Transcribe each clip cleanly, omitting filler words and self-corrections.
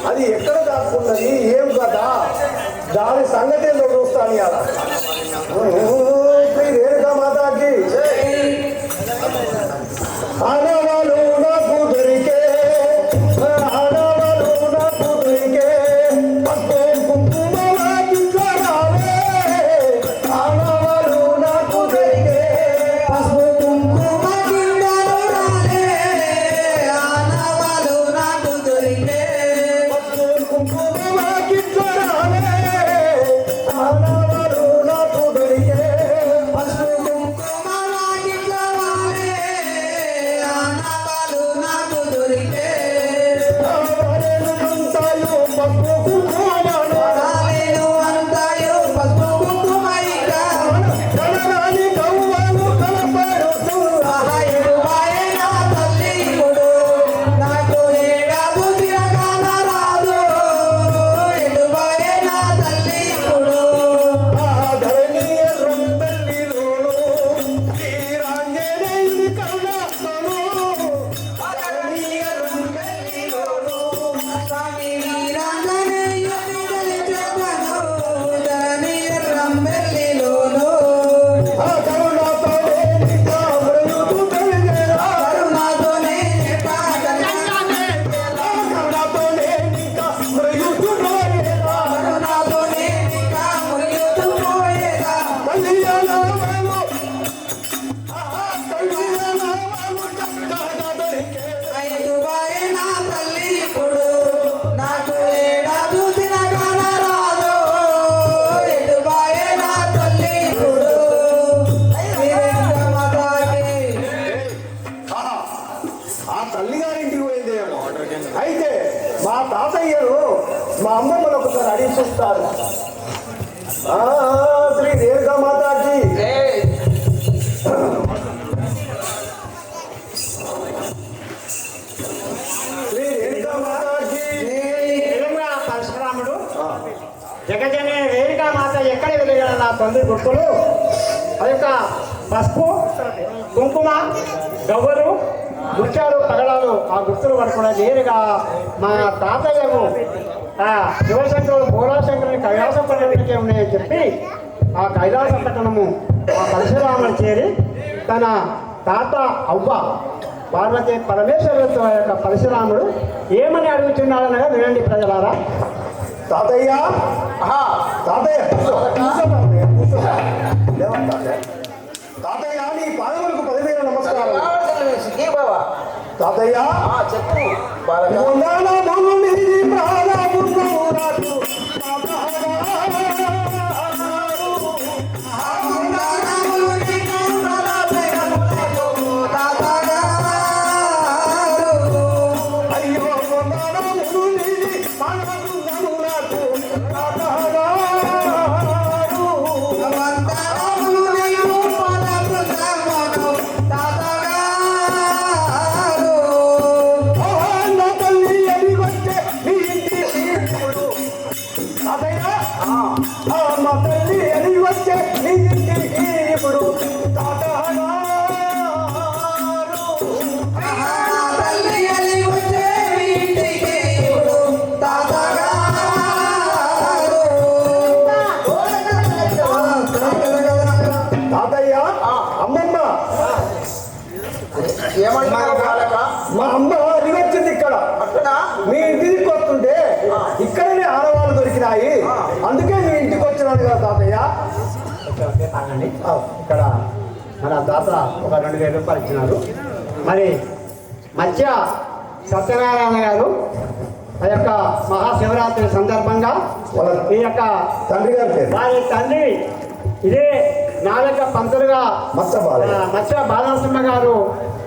అది ఎక్కడ దాక్కున్నది ఏం కదా దాని సంగతి ఏందో చూస్తాను ఇవాళ. రేణుకా మాతాకి ఆడవాళ్ళు నాకు దొరికే ఆడవాళ్ళు నాకు దొరికే పట్టే కుంకుమ రావే ఆడవాళ్ళు నాకు దొరికే పసుపు కుంకుమ గిండలు రాలే ఆనవాళ్ళు నాకు దొరికే పట్టే కుంకుమ రావే ఆడవాళ్ళు నాకు దొరికే పసుపు కుంకుమ వాకిట్ల వాలే ఆనవాళ్ళు నాకు దొరికే రాలేను అంతాయో పసుపు కుంకుమ ఇక ఎడుబాయే నా తల్లి ఇప్పుడు నాకు ఏడాదు తిరగాన రాదు ఎడుబాయే నా తల్లి ఇప్పుడు స్వామి వీరాంజనేయుని తెలిచెదను ధరణి రంబెల్లిలోను కరుణాతోనే పాటలానే కరుణాతోనే కాముయుతు పోయేదా ఎడుబాయే నా తల్లి ఇప్పుడు నాకు ఏడాదు తిరగాన రాదు ఎడుబాయే నా తల్లి ఇప్పుడు వీరేంద్రమాతాకి ఆ తల్లి గారింటికి పోయిందేమో. అయితే మా తాతయ్యను మా అమ్మమ్మను ఒకసారి అడిగి చూస్తారు. శ్రీ రేణుకా మాతాకి శ్రీ రేణుకా మాతాకి తెలంగాణ పరశురాముడు జగజనే రేణుకా మాత ఎక్కడ వెలిగాడు నా తొందర గుర్తులు ఆ యొక్క పసుపు కుంకుమ గవ్వలు ముత్యాలు పగడాలు ఆ గుర్తులు పడకుండా నేరుగా మా తాతయ్యకు శివశంకరుడు భోలాశంకరుని కైలాసం పట్టణకే ఉన్నాయని చెప్పి ఆ కైలాస పట్టణము ఆ పరశురాముడు చేరి తన తాత అవ్వ పార్వతి పరమేశ్వరులతో ఆ యొక్క పరశురాముడు ఏమని అడుగుతున్నాడనగా వినండి ప్రజలారా. తాతయ్య తాతయ్య కూర్చోమ్మా, కూర్చోమ్మా. లేవండి తాతయ్య. తాతయ్య నీ పాదములకు 10,000 నమస్కారం. తాతయ్య చెప్పు వందన భూమి ప్రాణముకు నాకు తాతగారు. ఆగుండానముని కౌరల ప్రేమకు తాతగారు అయ్యో వందన భూమి ప్రాణముకు నాకు తాతగారు. వందనముని రూపల బృందమును తాతగారు నా తల్లి అది వచ్చే నీ ఇంటికి ఇప్పుడు. తాతయ్య మా తల్లి అది వచ్చే నీ ఇంటికి ఇప్పుడు తాతగారు. తల్లి అలి వచ్చే ఇంటికి ఇప్పుడు తాతగారు తాతయ్య అమ్మమ్మ ఏమంటున్నారు బాలక మా అమ్మ అది వచ్చింది ఇక్కడ. అట్టనా మీ ఇంటికి వస్తుంటే ఇక్కడనే ఆడవాళ్ళు దొరికినాయి. అవునండి. ఇక్కడ మన దాత ఒక 2000 రూపాయలు ఇచ్చినారు. మరి మధ్య సత్యనారాయణ గారు ఆ యొక్క మహాశివరాత్రి సందర్భంగా ఈ యొక్క తండ్రి గారి పేరు వారి తండ్రి ఇదే నాలుక పంతులుగా మత్స్య మత్స్య బాలనరసింహ గారు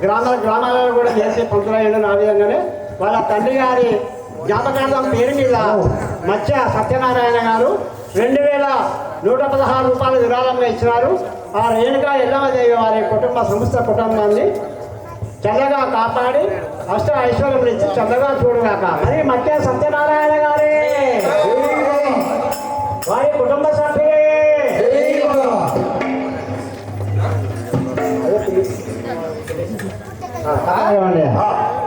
గ్రామాలలో కూడా చేసే పంతులయ్యాడు. ఆ విధంగానే వాళ్ళ తండ్రి గారి జ్ఞాపకార్థం పేరు మీద మత్స్య సత్యనారాయణ గారు 2116 రూపాయలు విరాళంగా ఇచ్చినారు. ఆ రేణుకా ఎల్లమ్మదేవి వారి సంస్థ కుటుంబాన్ని చల్లగా కాపాడి అష్ట ఐశ్వర్యములు ఇచ్చి చల్లగా చూడగాక. మరి మత్స్య సత్యనారాయణ గారే వారి కుటుంబ సభ్యులే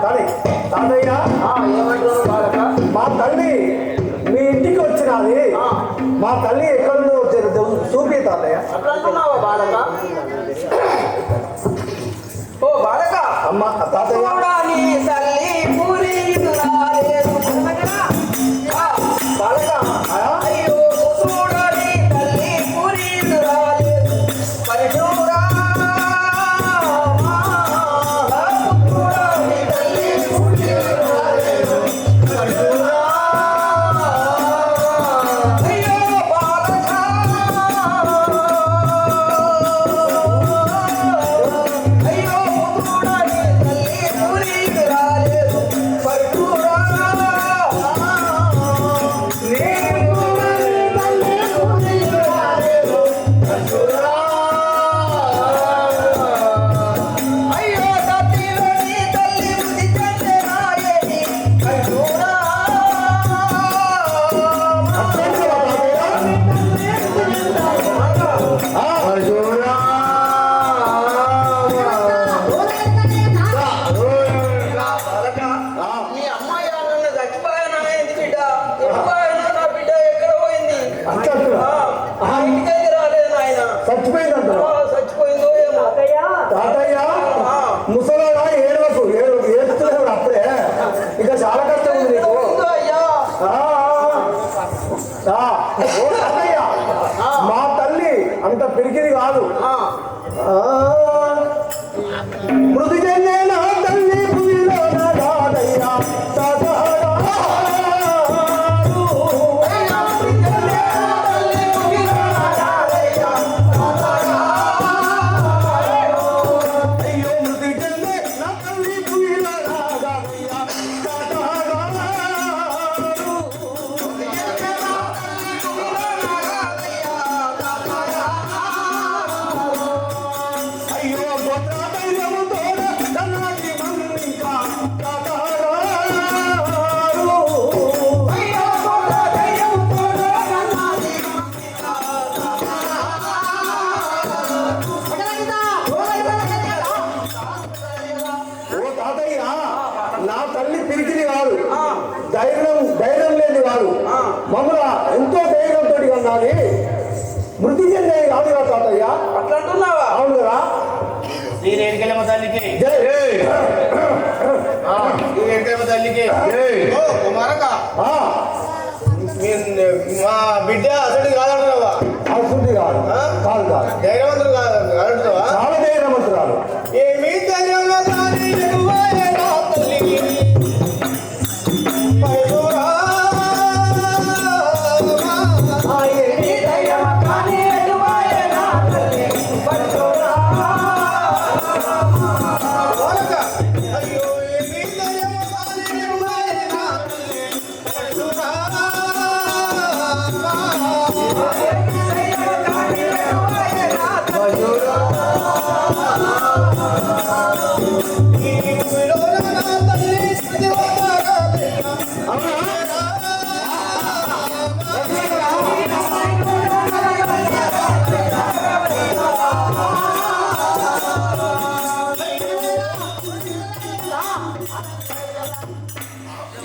కానీ తాతయ్య ఏమంటారు బాలక? మా తల్లి మీ ఇంటికి వచ్చినది. మా తల్లి ఎక్కడో చూపి తాతయ్య. అట్లా అంటున్నావా బాలక? ఓ బాలక, అమ్మ తాతయ్య చూడని తల్లి పూరీదురాలేదు. బాలక, అయ్యో చూడని తల్లి పూరీదురాలేదు. పరిశూరా చూడని తల్లి పూరీదురాలేదు. పరిశూరా అయ్యో బాలక అయ్యో చూడని తల్లి పూరీదురాలేదు. పరిశూరా అయ్యో తల్లిలోని తల్లి బుద్ధి చెందరాయని కరుణా బాలక, మీ అమ్మాయి వాళ్ళని చచ్చిపోయానా ఏంది బిడ్డ? చచ్చిపోయానా? నా బిడ్డ ఎక్కడ పోయింది? ఆ ఇంటికైతే రాలేదు నాయన. చచ్చిపోయిందంటారు. చచ్చిపోయిందో ఏమో. తాతయ్య ముసలాడా ఏడవకు ఏడుస్తున్నాడు అప్పుడే. ఇంకా చాలా కష్టం ఉంది నీకు. పోయిందో అయ్యా. ఓ తాతయ్య మా తల్లి అంత పిరికిది కాదు. మృతి చెందే నా తల్లి భూమిలో నా తాతయ్య అయ్యో మృతి చెందే నా తల్లి భూమిలో నా తాతయ్య అయ్యో గోత్రాదైర్యముతో ధనాది మన్నింకా తాతారు. అయ్యో గోడ దయ్యముతో నన్నాది ఓ తాతయ్య నా తల్లి పిరికిది కాదు, ధైర్యం లేని కాదు. మమ్మల్ని ఎంతో ధైర్యంతో కన్నాది. మృతి చెందేది కాదు కదా తాతయ్య. అట్లా అంటున్నావా? అవును కదా. నీ రేణుకెళ్ళమ్మ తల్లికి జై నీ రేణుకెళ్ళమ్మ తల్లికి ఓ కుమారక ఆ, మా బిడ్డ అసలు కాదంటున్నావా? అవుతుంది కాదు కాదు కాదు ధైర్యవంతులు కాదంటున్నావా? చాలా ధైర్యవంతురాలు. ఏమీ ధైర్యంగా కానీ ఎగువాయే నా తల్లికి పైరురా. నీ దయ్యమ కాని ఎటువాయే నా తల్లి పరిశూరా కుమారక, అయ్యో ఏమీ ధైర్యంగా కానీ ఎగువాయే నా తల్లి పైరురా. దయ్యమ కాని ఎటువాయే నా తల్లి ఈ భూమిలో నా తల్లి సజీవంగా లేనా?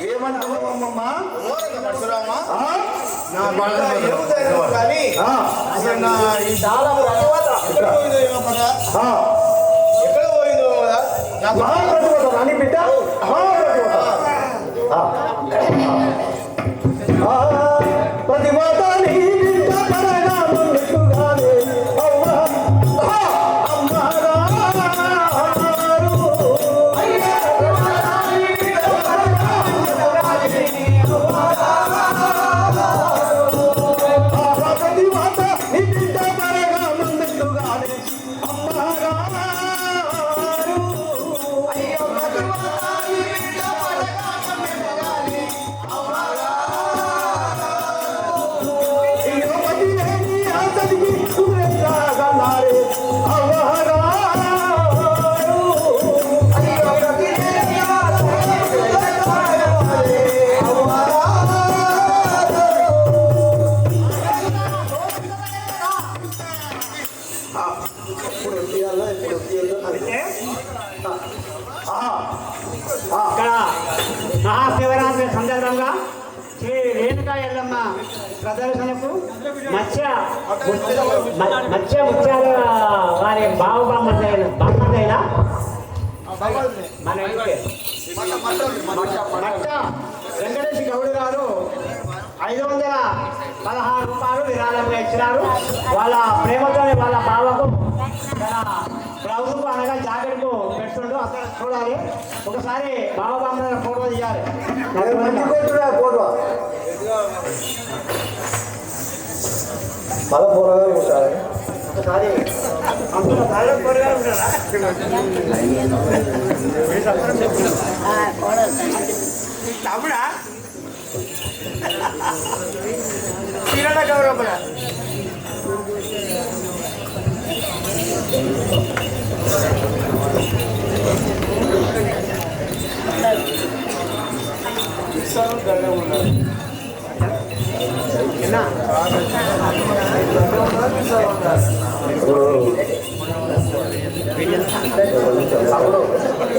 ఏమంటావు అమ్మమ్మ? పరశురామా, ఆ? నా బిడ్డ ఏమి ధైర్యం కానీ ఆ, అసలు నా ఈ చాలా ధన్యవాద. ఎక్కడ పోయిందో ఏమో కదా, ఆ. ఎక్కడ పోయిందో కదా నాకు మహాప్రతిభత రాని బిడ్డ మహాప్రతిభత. ఆ. ఆ. ప్రతిభత నీ బిడ్డ పరనామం ఎక్కుగానే అవ్వ అయ్యో పతివ్రతాయి బిడ్డ పడగాక మెమగాలి అమ్మగారు. అయ్యో ప్రతిదేవి ఆశకి బిడ్డగాలి అమ్మగారు. ఇప్పుడు తీయాలా ఇప్పుడు తీయాలా అంటే ఇక్కడ మహాశివరాత్రి సందర్భంగా శ్రీ రేణుకా ఎల్లమ్మ ప్రదర్శనకు మత్స్య ముత్యాల వారి బామ్మదైన మన ఇంటి మట్ట వెంకటేష్ గౌడ్ గారు 516 రూపాయలు విరాళంగా ఇచ్చినారు. వాళ్ళ ప్రేమతోనే వాళ్ళ బావకు తన బ్లౌజుకు అనగా జాకెట్కు పెడుతుండు. అక్కడ చూడాలి ఒకసారి బావ ఫోటో తీయాలి. మంచి కొట్టురా ఫోటో మళ్ళా పోరగా ఉంటారు. ఒకసారి అందులో చాలా త్వరగా ఉంటారా తమ్ముడా కిరణ గౌరవ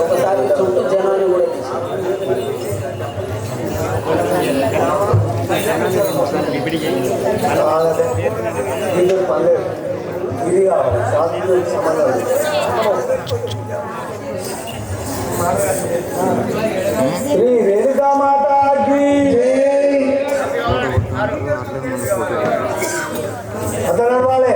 ఒకసారి చుట్టూ జనాన్ని కూడా పర్లేదు ఇది కావాలి శాస్త్రీయ సంబంధం. శ్రీ రేణుకా మాతాకి అతను వాళ్ళే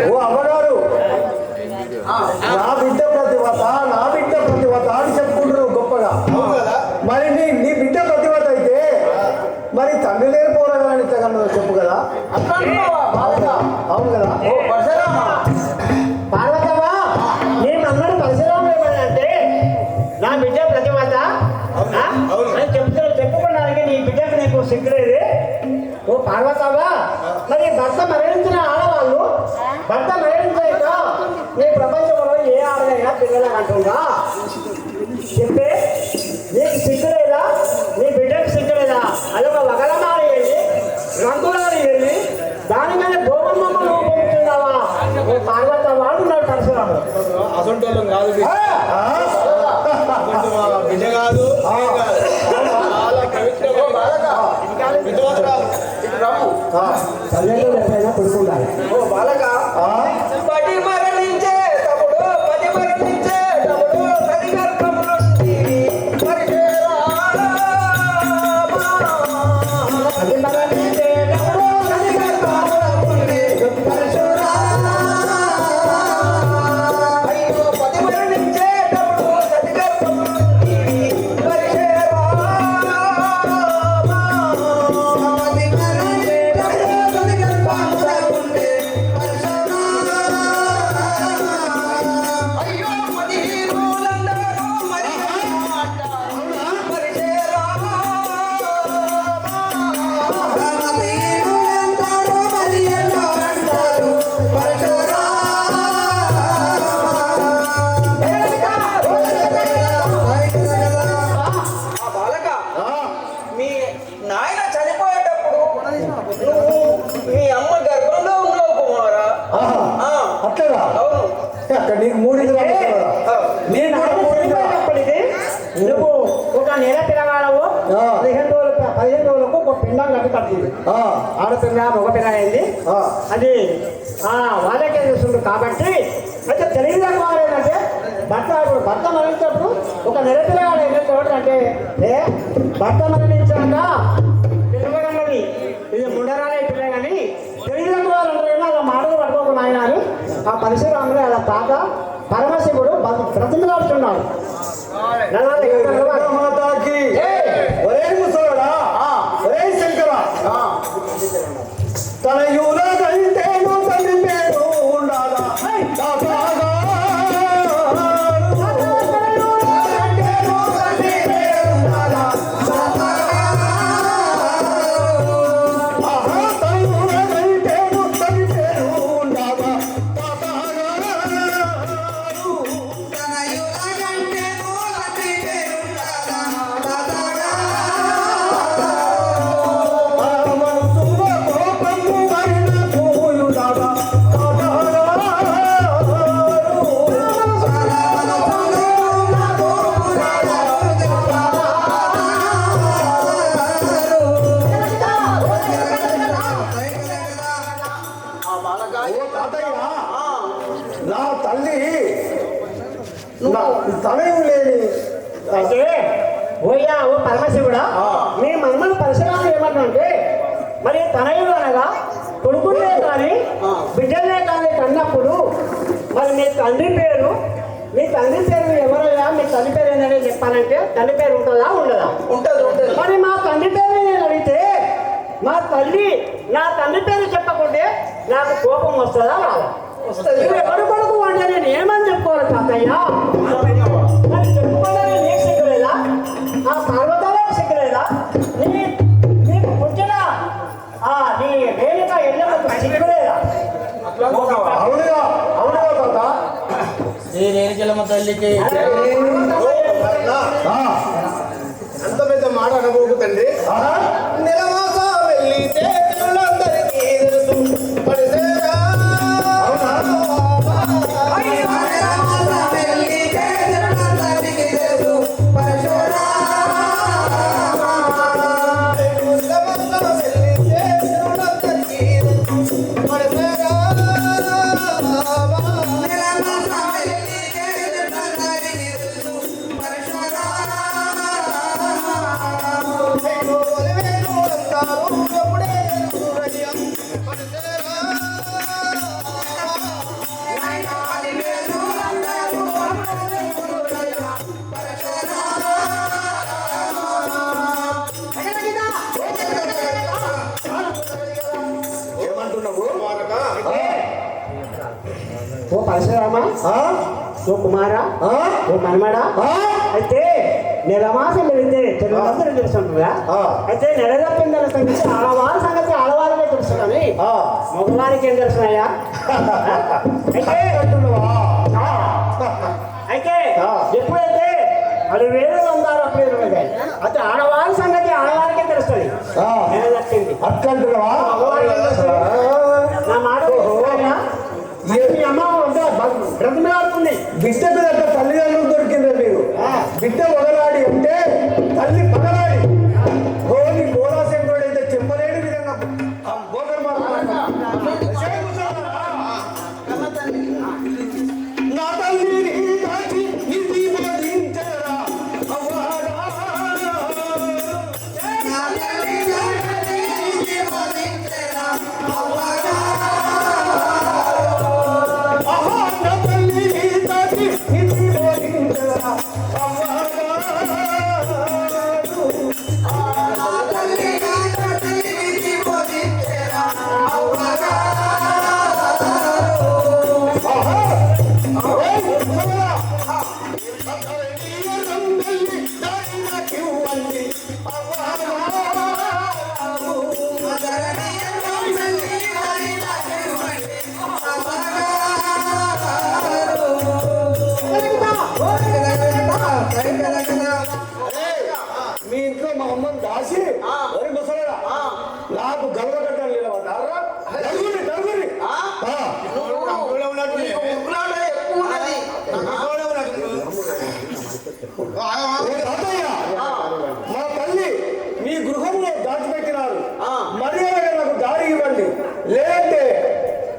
ఓ అమ్మగారు నా బిడ్డ ప్రతివత అని చెప్పుకుంటున్నారు గొప్పగా. మరి నీ బిడ్డ ప్రతివత అయితే మరి తండ్రి లేని పోరాగాని చెప్పు కదా. అవును కదా. పార్వతమ్మా నేను అన్నాడు పరశురాముడు ఏమన్నా నా బిడ్డ ప్రతిమత అని చెప్పుకోవడానికి నీ బిడ్డకు నీకు సిగ్గులేదు. ఓ పార్వతమ్మా మరి భర్త మరణించిన ఆడవాళ్ళు భర్త మరణించాక నీ ప్రపంచంలో ఏ ఆడదైనా పిల్లలు అంటుందా చెప్పే నీకు సిగ్గులేదా నీ బిడ్డకు సిగ్గులేదా అదొక వగలమారి వెళ్ళి రంగులారి వెళ్ళి దాని మీద గోపమ్మ రూపొందుతున్నావా ఓ పార్వతమ్మ అంటున్నాడు పరశురాముడు. అసంటోళ్ళం కాదు బిడ్డ కాదు చాలా పవిత్రమైన విధవతురాలు. తల్లిదండ్రులు ఎప్పుడైనా కొడుకుండాలి. ఓ బాలక పటి మరణించే తమ్ముడు పతి మరణించే తమ్ముడు ప్రతి గర్భము నుండి పరిచేరా. అది మరణించే తమ్ముడు ప్రతి గర్భము నుండి పరిచేరా. అయ్యో పతి మరణించే తమ్ముడు ప్రతి గర్భము నుండి పరిచేరా. అయ్యో 15 మరి మాట పరిచేరా. ఆ బాలక మీ నాయన చనిపోయేటప్పుడు నువ్వు మీ అమ్మ గర్భంలో ఉన్నావు కుమారా. ఆ, అట్లగా అవును. అక్కడ నీకు మూడింటి నేను చనిపోయినప్పటికీ నువ్వు ఒక నెల పిల్లవాడవు 15 రోజులకు ఒక పిండం కట్టి పడుతుంది. ఆడపిల్ల మగ పిల్ల అయింది. అది వాళ్ళకే చూస్తుంది కాబట్టి అయితే తెలియదు వారు ఏంటంటే భర్త మరణించినప్పుడు ఒక నెల పిల్లవాడు ఏంటంటే అంటే భర్త మరణించాక పిల్లగన్నది ఇది ముండరాలే పిల్ల కానీ తెలియదు వారు అంటే అలా మాటలు పట్టుకోకుండా ఆయన అని ఆ పరిశురాములు అలా తాత పరమశివుడు బ్రతిమలాడుతున్నాడు. మాతాకి ఒరే ముసలోడా, ఒరే శంకర, తన యువకంటేను తల్లి పేరు ఉండాలా తాతాగా. ఆహా, తన యువకంటేను తల్లి పేరు ఉండాలా తాతాగా. మనసులో కోపము మరిన పోయుడాలా తాతాగా. ఓ తాతయ్య, నా తల్లి నా తనయం లేని అయితే ఓయ్యా ఓ పరమశివుడా, మీ మమ్మల్ని పరిసరాలు ఏమన్నంటే మరి తనయుడు అనగా కొడుకునే కానీ బిడ్డలే కానీ కన్నప్పుడు మరి మీ తండ్రి పేరు ఎవరయ్యా, మీ తల్లి పేరు ఏంటనే చెప్పాలంటే తండ్రి పేరు ఉంటుందా ఉండదా? ఉంటది ఉంటది. మరి మా తండ్రి పేరు నేను అడిగితే నా తండ్రి పేరు చెప్పకుంటే నాకు కోపం వస్తుందా రాదా? వస్తది. నువ్వు ఎవరు కొడుకు అంటే నేను ఏమని చెప్పుకోవాలి తాతయ్య? మరి చెప్పుకోవడానికి నీకు సిగ్గులేదా? ఆ పర్వతాలకు సిగ్గులేదా? నీకు పుట్టిన నీ వేలిక ఎల్లమ్మకు సిగ్గులేదా? అవునుగా తాత. శ్రీ రేణుకెళ్ళమ్మ తల్లికి అంత పెద్ద మాట అనబోకు తండ్రి. నిలవాస వెళ్ళితే పిల్లలందరికీ తెలుసు పడిసేరా. నిలవాస వెళ్ళితే పిల్లలందరికీ తెలుసు పడిసేరా. ఒలివేలు అంటారు ఎప్పుడే సూరయ్య పడిసేరా. ఏమంటున్నావు? ఓ పరశురామా, ఆ? ఓ కుమారా, ఆ? ఓ మనమడా, ఆ? అయితే నెలమాసం వెళితే తెలుగుందరూ తెలుసుంటుందా? ఆ. అయితే నెల తప్పిందల సంగతి ఆడవారి సంగతి ఆడవారికే తెలుసు కానీ ఆ. మగవారికి ఏం తెలుసున్నాయా? అయితే అంటున్నావా? అయితే ఆ. ఎప్పుడైతే అది వేరే ఉందారో అప్పుడు ఇరవై అయితే ఆడవారి సంగతి ఆడవారికే తెలుస్తుంది. ఆ. నెల తప్పింది అట్లంటున్నావా? మగవారికి ఏం తెలుస్తుంది? నా మాట వింటున్నారా? మీ అమ్మ బ్రతిమలాడుతుంది. బిడ్డకు దగ్గర తల్లిదండ్రులు దొరికిందా మీరు? బిడ్డ మొదలాడి అంటే తల్లి పగలాడి. గోని గోరాశంకరుడు అయితే చెప్పలేని విధంగా బోధన నా తల్లిని దాచి ఇది బోధించరా అవ్వారా. ఆహా, నా తల్లిని దాచి ఇది బోధించరా అవ్వారా. మీ ఇంట్లో మా అమ్మని దాసి ఒరే ముసలిరా, నాకు గలవగట్టాలి నిలబడ్డారా? నలుగురి నలుగురి. ఉగ్రాట ఎక్కువ ఉన్నది. తాతయ్య, మా తల్లి మీ గృహంలో దాచిపెట్టినారు. మర్యాదగా నాకు దారి ఇవ్వండి, లేదంటే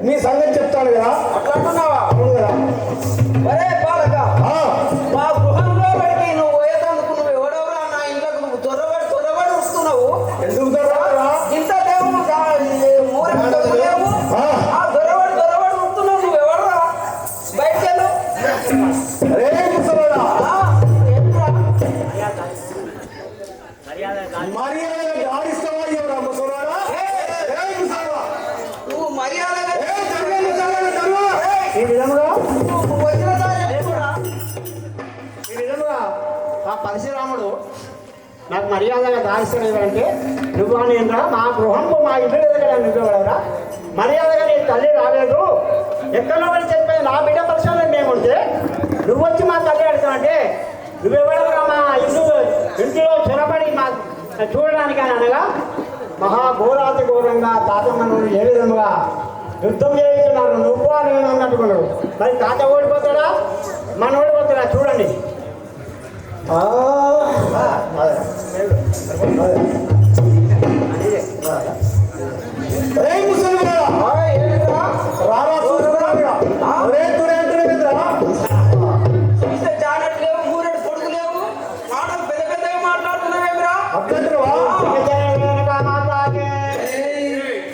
మీ సంగతి చెప్తాను కదా. అట్లా అంటున్నావా? అవును కదా. ఒరే బాలక, ఆ, మా గృహంలో బడికి నువ్వు పోయేటందుకు నువ్వు ఎవడెవరా నా ఇంట్లోకి నువ్వు త్వరబడి వస్తున్నావు. ఎందుకు దొరకరా? ఇంత దేవుడు మూరెవు ఆ. దొరబడి వస్తున్నావు. నువ్వు ఎవడరా? బయటకెళ్ళు. అరే ముసలోడా, మర్యాదగా ఆడిస్తావా ఎవరా ముసలోడా? ఏ ముసలోడా, నువ్వు మర్యాదగా ఏ జరగండి, జరగండి, జరుగు. ఈ విధముగా నువ్వు వచ్చిన దారి ఈ విధముగా ఆ పరశురాముడు నాకు మర్యాదగా దాయిస్తానంటే నువ్వు నేను మా గృహంలో మా ఇల్లు దగ్గర నువ్వెవరా మర్యాదగా నీ తల్లి రాలేదు ఎక్కడో వాళ్ళు చెప్పేది నా బిడ్డ పరిశ్రమలో మేముంటే నువ్వు వచ్చి మా తల్లి అడుగుతావంటే నువ్వెవడరా మా ఇంటిలో చొరబడి మా చూడడానికి అని అనగా మహాఘోరాతి ఘోరంగా తాతమ్మను ఏ విధంగా యుద్ధం చేస్తున్నారు నువ్వు నేను అన్నట్టుకున్నాడు మరి తాత ఓడిపోతాడా మన ఓడిపోతాడా చూడండి అరే ముసలోడా, రారా చూసుకున్నాడుగా. ఒరే తురేంద్రా, చూస్తే జానట్ లేవు, మూరెడు పొడుగు లేవు, మాటలు పెద్ద పెద్దగా మాట్లాడుతున్నావేమిరా? అట్లంటావా? మాట్లాడే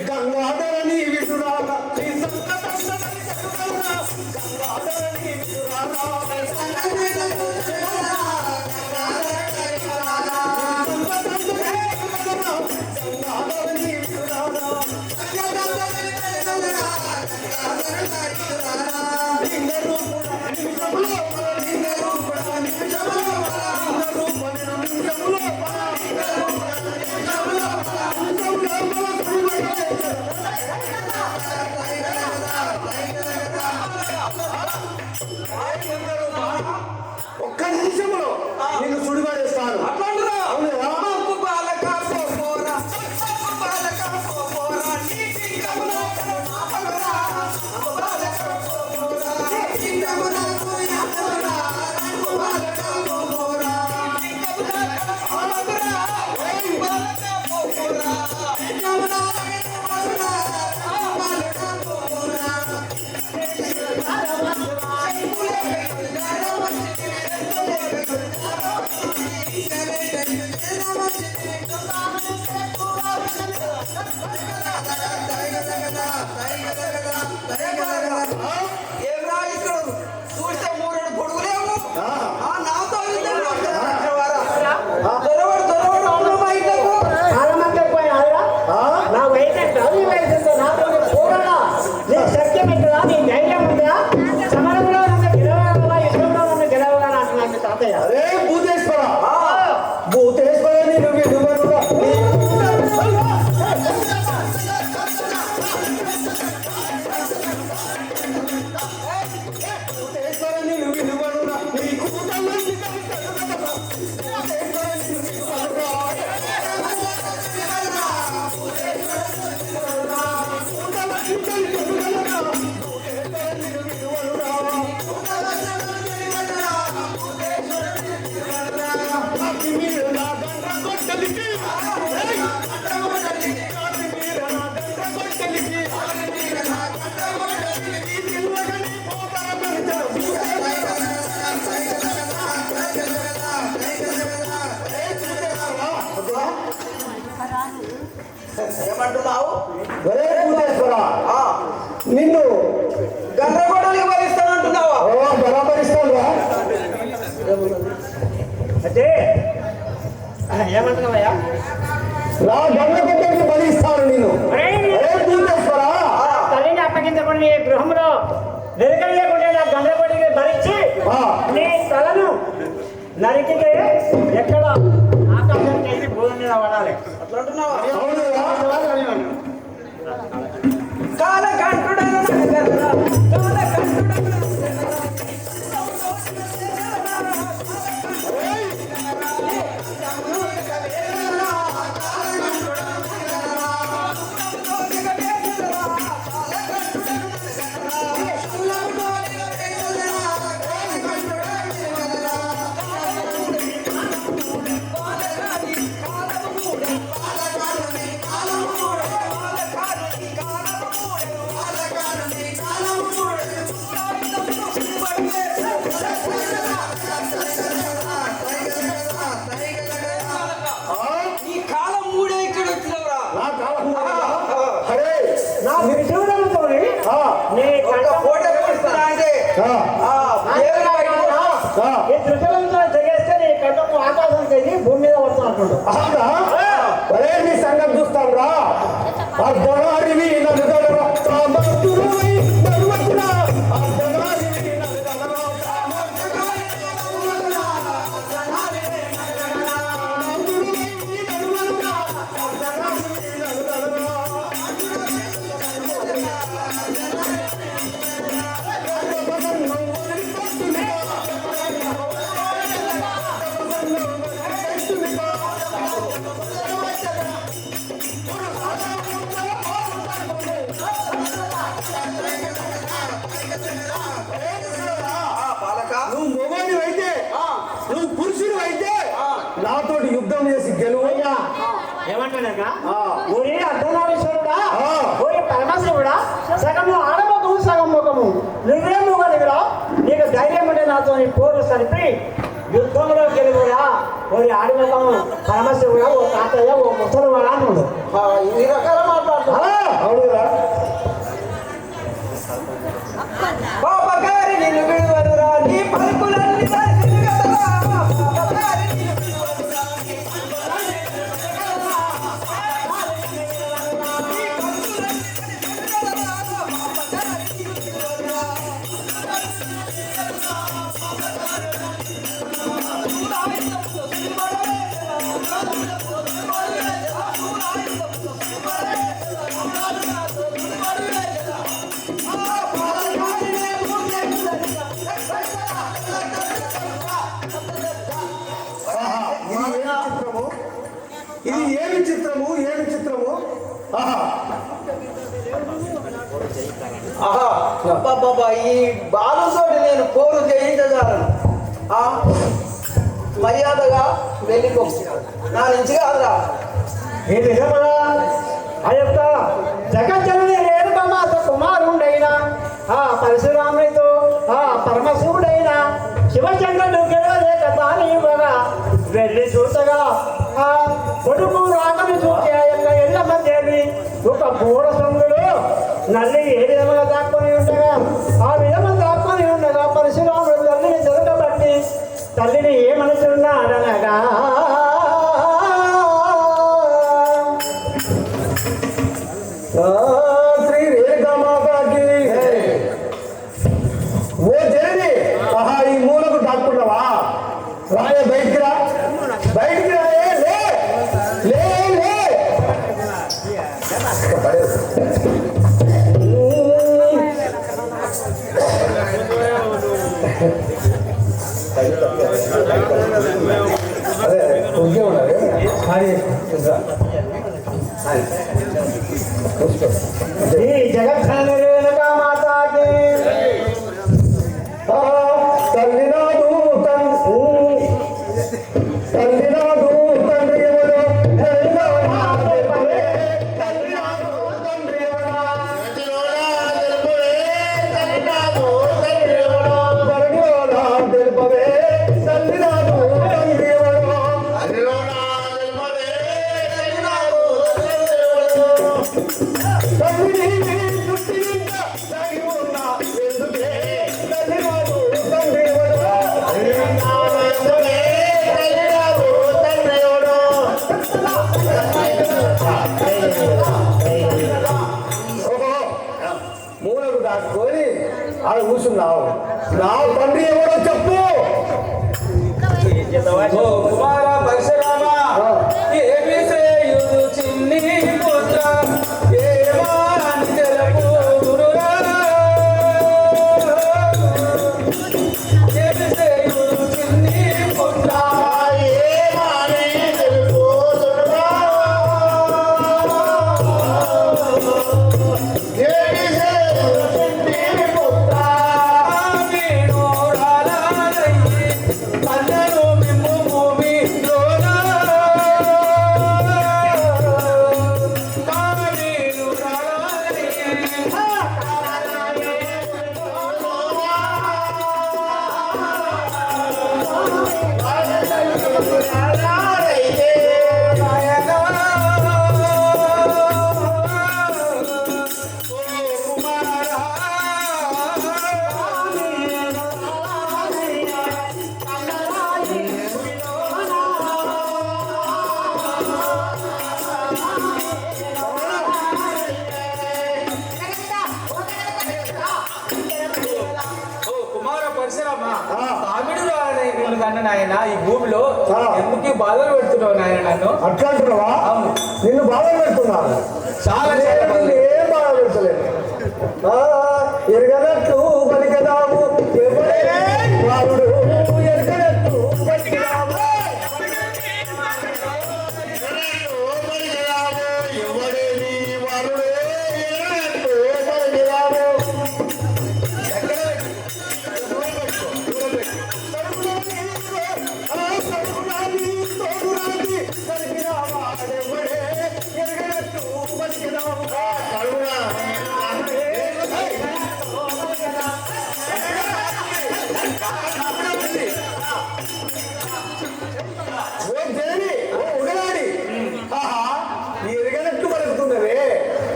గంగాధరని విసురాల, నీ సంకటందరి జగదౌరా. గంగాధరని విసురాల, నీ సంకటందరి జగదౌరా. గంగాధరని విసురాల, లింగ రూపుడ నిమిషములో పర, లింగ రూపుడ నిమిషములో పర, లింగ రూపుడ నిమిషములో పర, లింగ రూపుడ నిమిషములో పర, నిమిషములో పర సుడివెట్ట. ఒక్క నిమిషంలో నిన్ను సుడిపడేస్తాను. అట్లంటురా? అవునురా? అమ్మ బాలక పోరా, అమ్మ బాలక పోరా, నీ పింగములో కరుణాపరురా. అమ్మ బాలక పోరా, నీ పింగములో కరుణాపరురా. అమ్మ బాలక పోరా, నీ పింగములో కరుణాపరురా. ఓయ్ బాలక పోరా, పింగములో కరుణాపరురా. అమ్మ బాలక పోరా. ఏమ్రా ఇక్కడ చూస్తే మూరెడు పొడుగులేవు. నాతో ఇద్దరు దొరవాడు దొరవాడు అవును మా ఇంట్లోకు. చాలా మంది పోయినా నా వయసు ఎంత నీ వయసు ఎంత నాతో చూడరా నీ శక్యం ఎక్కడా నీ ధైర్యం ఉందా సమరంలో నన్ను గెలవగలవా యుద్ధంలో నన్ను గెలవగలరా అంటున్నాను తాతయ్య అరే భూతేశ్వర, భూతేశ్వర నేను విడువనుగా. భూతేశ్వర నేను విడువనుగా. నీ కూటమంది కవితలుగా. భూతేశ్వర నేను విడువనుగా. కూటమంది కవితలుగా. భూతేశ్వర నేను విడువనుగా. కాకి మీరు నా గండ్ర గొడ్డలికి. ఏయ్! కాకి మీరు నా గండ్ర గొడ్డలికి. ఈ నిల్వగని పోతన పెడతారు. ఏమంటున్నావు? ఒరే భూతేశ్వర, ఆ, నిన్ను గండ్రగొడ్డలి భరిస్తానంటున్నావా? బరాబరిస్తానురా. అయితే ఏమంటున్నావయ్యా నా గండ్ర గొడ్డలికి బలిస్తాను నిన్ను. ఒరే భూతేశ్వర, తల్లిని అప్పగించకుండా నీ గృహంలో వెనుకలేకుండా నా గండ్రపడిని భరించి ఆ. నీ తలను నరికితే ఎక్కడ ఆకాశం చేసి భూమి మీద పడాలి అట్లంటున్నావా? అవునురా? కాలకంఠుడైన నగరరా, కాలకంఠుడైన ఈ కాలం మూడే ఇక్కడ వచ్చినవరా? నా కాలం అరే నా విషయంతో ఆ, నీ ఒక కంఠం ఫోటో కొడుతున్నా అంటే ఆ. ఆ, పేరు బయటకు ఈ త్రిశూలంతో తెగేస్తే నీ కట్టము ఆకాశం తెగి భూమి మీద పడుతున్నట్టు. అవునా ఒరే నీ సంగతి చూస్తాం రా అర్ధనారివి నలుగడరా సామర్థులై నలువతురా అర్ధనారివి నలుగడరా సామర్థులై నలువతురా అర్ధనారివి నలుగడరా సామర్థులై నలువతురా అర్ధనారివి నలుగడరా నువ్వు మొగోడి అయితే నువ్వు పురుషుడు అయితే నాతోటి యుద్ధం చేసి గెలువు అయ్యా ఏమంటాడక ఆ. ఊరి అర్ధనారీశ్వరుడా ఆ. ఊరి పరమశివుడా సగము ఆడముఖము సగం ముఖము నువ్వే ముగలివిరా నీకు ధైర్యం ఉంటే నాతో నీ పోరు సరిపి యుద్ధంలో గెలువురా ఊరి ఆడిముఖము పరమశివుడా ఓ తాతయ్య ఓ ముసలు వాడా నువ్వు ఇన్ని రకాల మాట్లాడుతున్నా అవునురా పాపగారి నిన్ను విడువనురా నీ పలుకులన్నీ దర్శించు కదరా పాపగారి నిన్ను విడువనురా నీ పలుకులన్నీ దర్శించు కదరా పాపగారి నిన్ను విడువనురా నీ పలుకులన్నీ దర్శించు కదరా పాపగారి నిన్ను విడువనురా ఇది ఏమి చిత్రము ఏమి చిత్రము ఆహా ఆహా అబ్బబ్బబ్బా ఈ బాలుతోటి నేను పోరు చేయించగలను మర్యాదగా వెళ్ళిపో నా నుంచి కాదురా ఈ విధముగా ఆ యొక్క జగజ్జనని రేణుకమాత కుమారుడైన ఆ పరశురామునితో ఆ పరమశివుడైన శివచంద్రుడు గెలవలేక తానివ్వగా వెళ్ళి చూసగా ఆ కొడుకు రాకని చూసి ఆ యొక్క ఎల్లమ్మ దేవి ఒక బూడ సొంగులు నల్లి ఏ విధముగా దాక్కొని ఉండగా ఆ విధంగా దాక్కొని ఉండగా పరశురాముడు తల్లిని దొరకబట్టి తల్లిని ఏమనుచున్నాడనగా శ్రీ రేణుకామాతకి ఓ జనని ఆహా ఈ మూలకు దాక్కున్నావా రాయ బయటికి రా బయటికి రాయే లే లే లే అదే ఉద్యోగం ఉన్నది కానీ ఈ జగత్సన రేణుకా మాతాకి తల్లినాడు తల్లినాడు తండ్రి ఎవరు తల్లినాడు తండ్రి తెలుపవే తల్లినాడు తండ్రి ఎవరు తల్లిని చుట్టి సాగి ఉన్న ఎందుకే తల్లినాడు తండ్రి ఎవరు మూలకు దాచుకొని ఆడ కూర్చున్నావు నా తండ్రి ఎవరో చెప్పు కుమార పరశురామ ఏమి చేయుదు చిన్ని పుత్ర ఏమాని తెలుపుదురా ఏమి చేయుదు చిన్ని పుత్ర ఏమాని తెలుపుదురా ఏమి చేయుదు చిన్ని పుత్ర వీణు రాలయ్యి పల్లెను మిమ్ము భూమిలోనా కానీను అన్న నాయన ఈ భూమిలో ఆ. ఎందుకు ఈ బాధలు పెడుతున్నావు నాయన నన్ను? అట్లా అంటున్నావా? అవును. నిన్ను బాధ పెడుతున్నాను. చాలా నేను నిన్ను ఏం బాధ పెడతలేదు. ఎరగనట్లు పలికదాము ఎవడే వారుడు, ఎరగనట్లు పలికదాము ఎవడేని వారుడే, ఎరగనట్లు పలికదాము.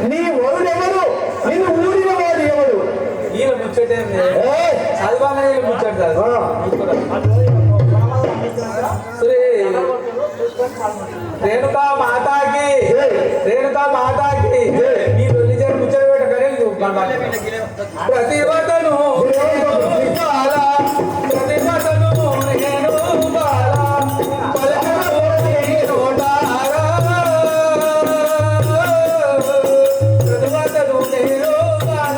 నీ వరుడెవరు? నిన్ను ఊరిన వాడు ఎవరు? ఈయన ముచ్చటేంది? ఏయ్! చదివాగానే ఈయన ముచ్చట కాదు. శ్రీ రేణుకా మాతాకి, రేణుకా మాతాకి ఈ తొలి చేరు ముచ్చట పెట్టగానే ప్రతిభటను బాల, ప్రతిభటను నేను బాల, పలకను నేను బాల, ప్రతిభటను నేను బాల.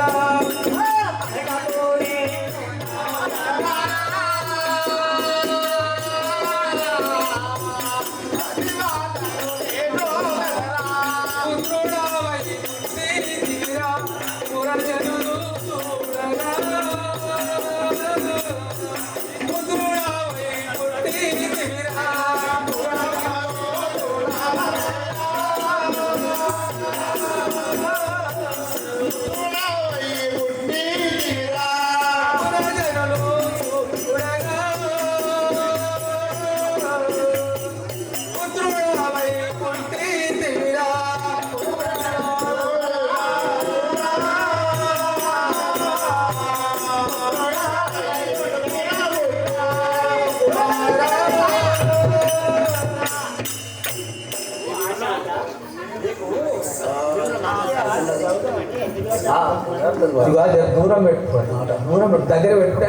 దూరం పెట్టుకోండి, దూరం పెట్టు, దగ్గర పెట్టుకుంటే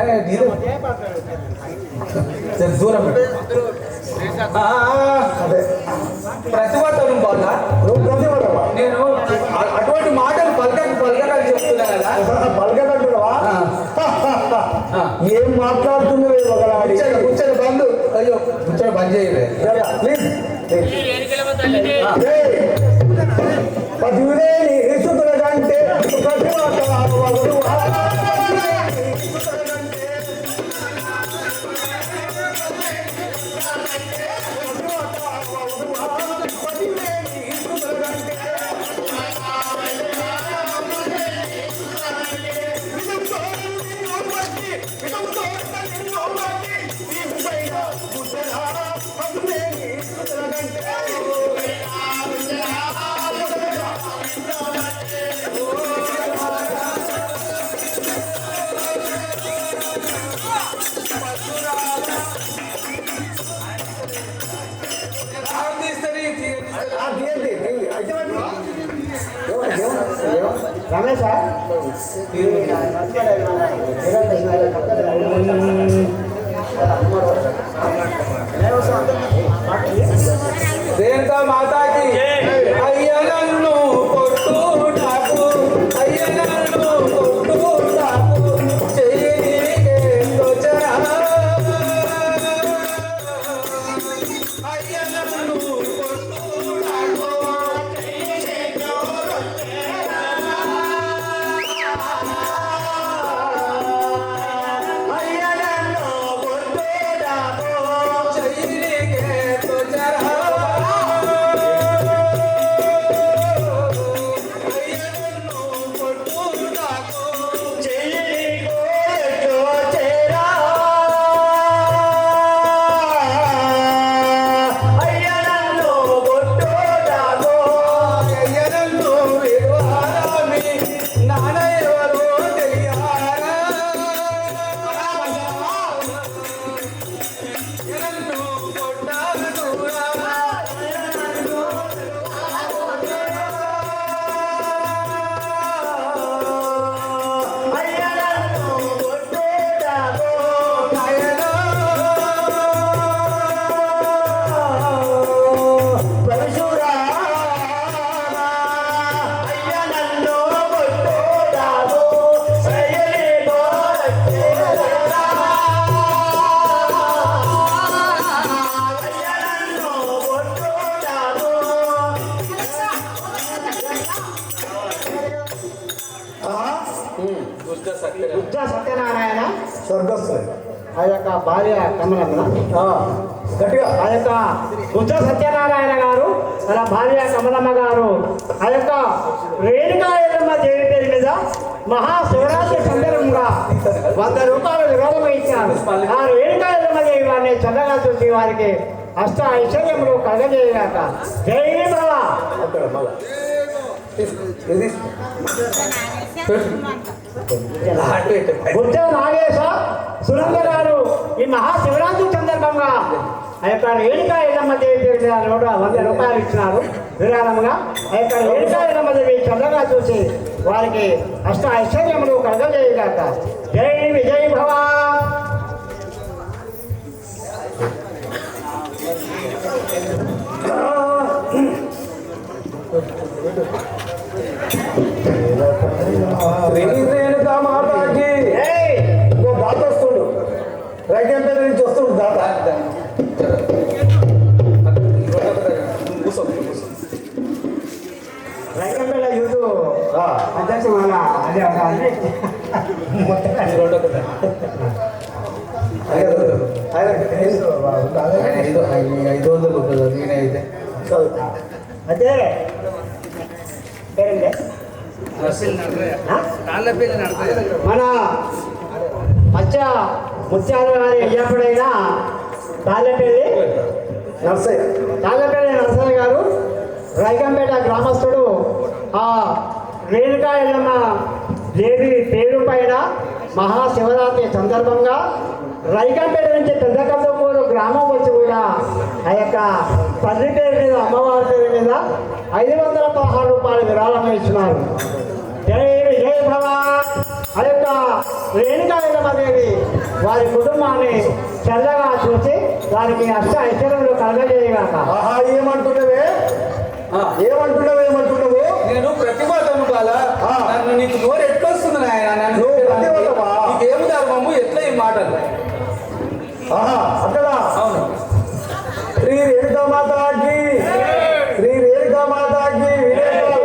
దూరం పెట్టు. ప్రతిభటన బాగా నువ్వు ప్రతిభటవా? నేను అటువంటి మాటలు పలకని చెప్తున్నా కదా. పలకదంటున్నావా? ఏం మాట్లాడుతున్నావు ఒకలాడి? కూర్చొని బంధు, అయ్యో కూర్చొని బంద్ చేయలే. ప్లీజ్. పదివేని ఇసుతుల కంటే ప్రతిభటవాడు రమేష్ రేణుకా మాతాకి అయ్య నన్ను కొట్టు నాకు, అయ్య నన్ను కొట్టు నాకు, చెయ్యికే తోచరా, అయ్య నన్ను కొట్టు నాకు, అయ్య నన్ను కొట్టు నాకు, చెయ్యికే తోచరా. స్వర్గస్థులే. ఆ యొక్క భార్య కమలమ్మ, గట్టిగా ఆ యొక్క బుద్ధ సత్యనారాయణ గారు తన భార్య కమలమ్మ గారు ఆ యొక్క రేణుకా ఎల్లమ్మ దేవి పేరు మీద మహాశివరాత్రి సందర్భంగా 100 రూపాయలు విరాళం ఇచ్చారు. ఆ రేణుకా ఎల్లమ్మ దేవి వారిని చల్లగా చూసి వారికి అష్ట ఐశ్వర్యములు కలగజేయగాక. జై భవ. అక్కడ మళ్ళా ఇది బుద్ధ నాగేశ సునంద గారు ఈ మహాశివరాత్రి సందర్భంగా ఆ యొక్క రేణుకా ఎల్లమ్మ దేవి పేరు మీద 100 రూపాయలు ఇచ్చినారు విరాళముగా. ఆ యొక్క రేణుకా ఎల్లమ్మ దేవి చల్లగా చూసి వారికి అష్ట ఐశ్వర్యములు కలగజేయగాక. జై విజయ్ భవ. శ్రీ రేణుకా మాతాకి ఏయ్! ఇంకో దాత వస్తుండు, రైకంపేట నుంచి వస్తుండు దాత. రైకంపేట యూత్ ఆ, అధ్యక్ష వాళ్ళ అదే ఆయన చదువు. అదే పేరండి మన మత్స్య ముత్యాల గారి అయ్యప్పుడైనా తాళ్ళపల్లి నరసయ్య గారు రైకంపేట గ్రామస్తుడు. ఆ రేణుకా ఎల్లమ్మ దేవి పేరు పైన మహాశివరాత్రి సందర్భంగా రైకంపేట నుంచి పెద్ద కందమూరు గ్రామం వచ్చి కూడా ఆ యొక్క తల్లి పేరు మీద అమ్మవారి పేరు మీద 516 రూపాయలు విరాళం ఇచ్చినారు. జై విజయ్ భవ. ఆ యొక్క రేణుకా ఎల్లమ్మ దేవి వారి కుటుంబాన్ని చల్లగా చూసి వారికి అష్ట ఐశ్వర్యములు కలగజేయగాక. ఆహా, ఏమంటున్నావే ఏమంటున్నావు? నేను ప్రతిభాతను బాలా. నన్ను నీకు నోరు ఎట్లొస్తుంది నాయన? నన్ను నువ్వు ప్రతిభాతవా? నీకేమి ధర్మము? ఎట్లా ఈ మాటలు? ఆహా, అక్కడ అవును. శ్రీ రేణుకా మాతాకి, శ్రీ రేణుకా మాతాకి విజయకాలు.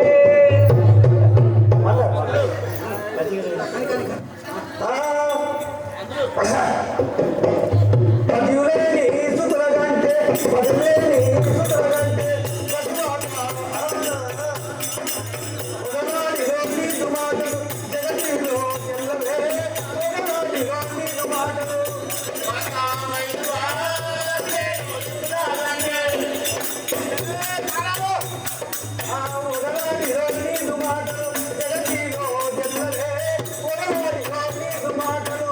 పదివేలి సుతుల కంటే పదివేలి సుతుల కంటే ఒకనాడిలో నీకు మాటలు జగతిలో ఎల్లవే, ఒకనాడిలో నీకు మాటలు ఒకనాడిలో నీకు మాటలు జగతిలో ఎల్లవే, ఒకనాడిలో నీకు మాటలు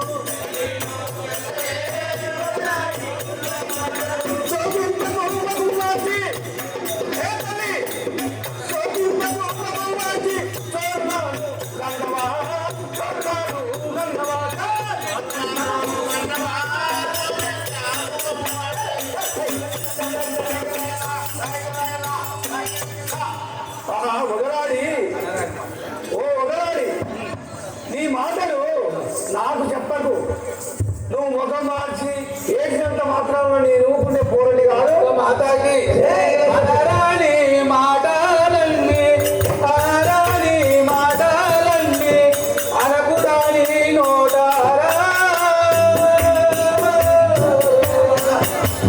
ఒకరాడి నీ మాటలు నాకు చెప్పకు. నువ్వు ముఖం మార్చి ఏసినంత మాత్రాన నేను ఊపుకునే పోరని కాదు. మాతాకి అనరాని మాటలన్నీ, అనరాని మాటలన్నీ అనకుదాని నోటారా.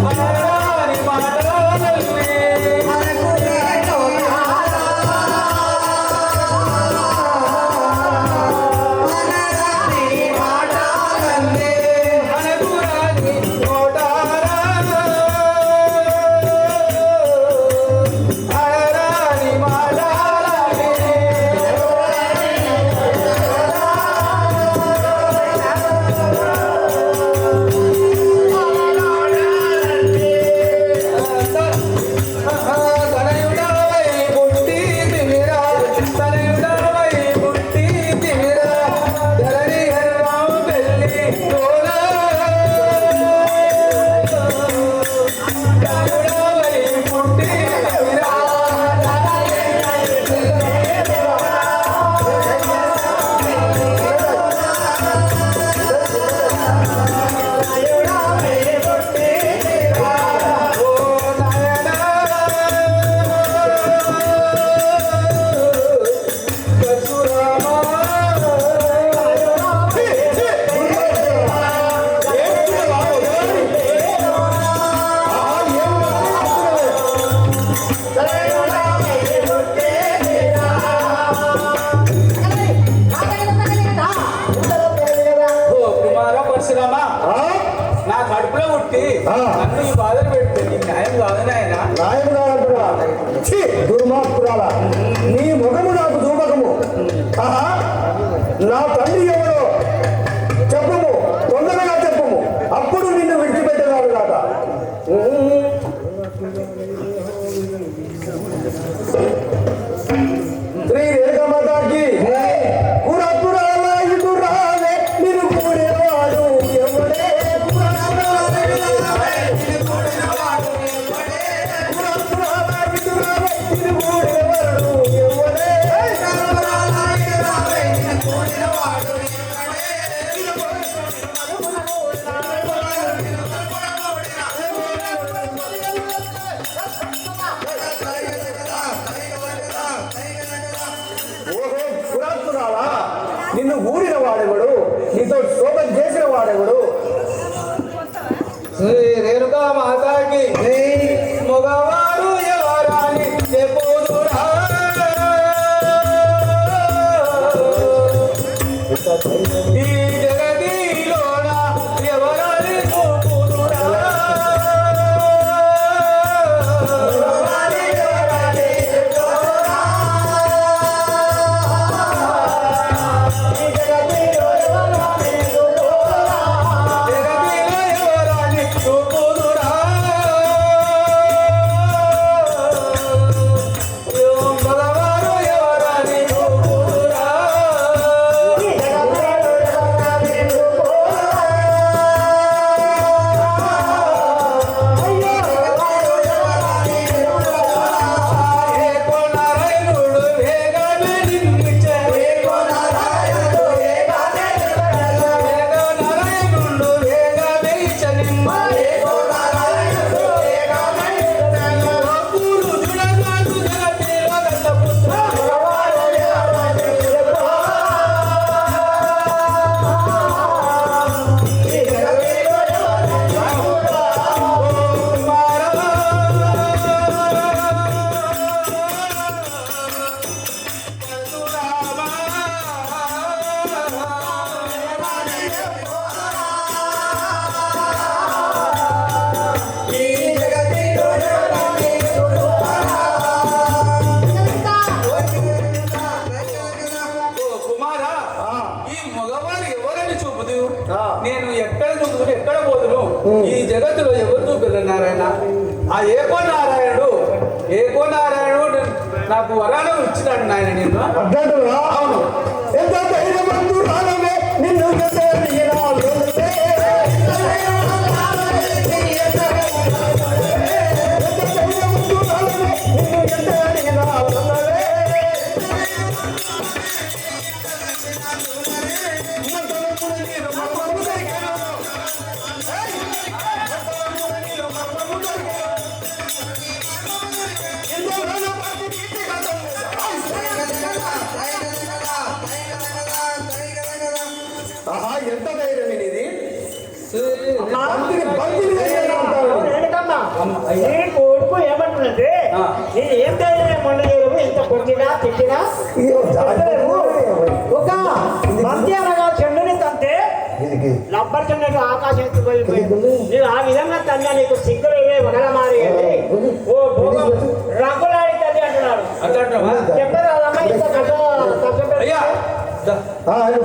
అనరాని మాటలన్నీ అనకుదాని నోటారా. పుట్టి ఆ. నన్ను ఈ బాధలు పెడితే నీకు న్యాయం కాదు నాయన. నాయకుడా అంటున్నా ఛీ, దుర్మార్గురాల నీ ముఖము నాకు చూపకము. ఆహా నా తల్లి ఎవరో చెప్పుము, తొందరగా చెప్పుము, అప్పుడు నిన్ను విడిచిపెట్టేవాడు కాక. శ్రీ రేఖమాతాకి కురపురాల ఇటు రాలే నిన్ను కూడేవాడు ఎవడే. కురపురాల ఇటు రాలే నిన్ను కూడేవాడు ఎవడే. ఓహో పురాతురాలా, నిన్ను ఊరిన వాడెవడు, నీతో శోభం చేసిన వాడెవడు. శ్రీ రేణుకా మాతాకి మగవారు ఎవరాని చెప్పుదురా. ఈ జగతిలోన ఎవరాని చూపుదురా. జగతిలో ఎవరాని చూపుదురా. మగవారు ఎవరాని చూపుదురా. నారాయణుడు వేగానే నిన్నిచ్చే. నారాయణుడు వేగానే ఇచ్చనిమ్మ. పూలు జుడగాడు జగతిలో గల్లపుత్ర. కుమారా, ఈ మగవారు ఎవరని చూపుదు? ఆ. నేను ఎక్కడ చూపుదు, ఎక్కడ పోదును? ఈ జగత్తులో ఎవరు చూపిల్లు నారాయణ? ఆ ఏకో నారాయణుడు నాకు వరాలు ఇచ్చినాడు నాయన. నిన్ను అడ్డంటున్నా అవును. ఎంత ధైర్యవంతురాలవే, నిన్ను ఎంత అడిగినాలువే. ఎంత ధైర్యవంతురాలవే, నిన్ను ఎంత అడిగినాలువే. ఆహా ఎంత ధైర్యం ఇది. బంతిని ధైర్యం అంటారు. రేణుకమ్మ, నీ కొడుకు ఏమంటున్నది? ఆ. నేను ఏం ధైర్యం మొండలేవు, ఇంత కొట్టినా తిట్టినా అయ్యో, జాగ్రత్త. ఒక మంది అనగా చెండుని తంతే దీనికి లబ్బర్ చెండు ఆకాశం ఎత్తుకుపోయిపోయింది. నేను ఆ విధంగా తన్నా నీకు సిగ్గులు వగల మారి ఓ భోగం రంగులాడి తల్లి అంటున్నాడు. అంటాడువా? చెప్పరాదమ్మా ఇంత కష్టం అయ్యా దా. కానీ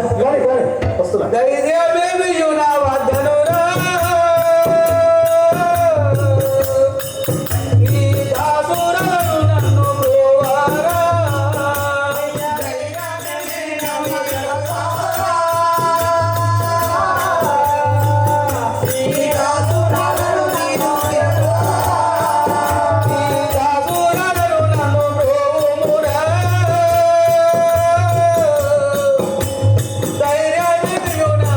వస్తున్నా. ధైర్యమేమియు నా వద్దనురా. నీ దాసురాలు నన్ను బ్రోవారా. నీ దాసురాలు నన్ను బ్రోవుమురా. ధైర్యమేమియు నా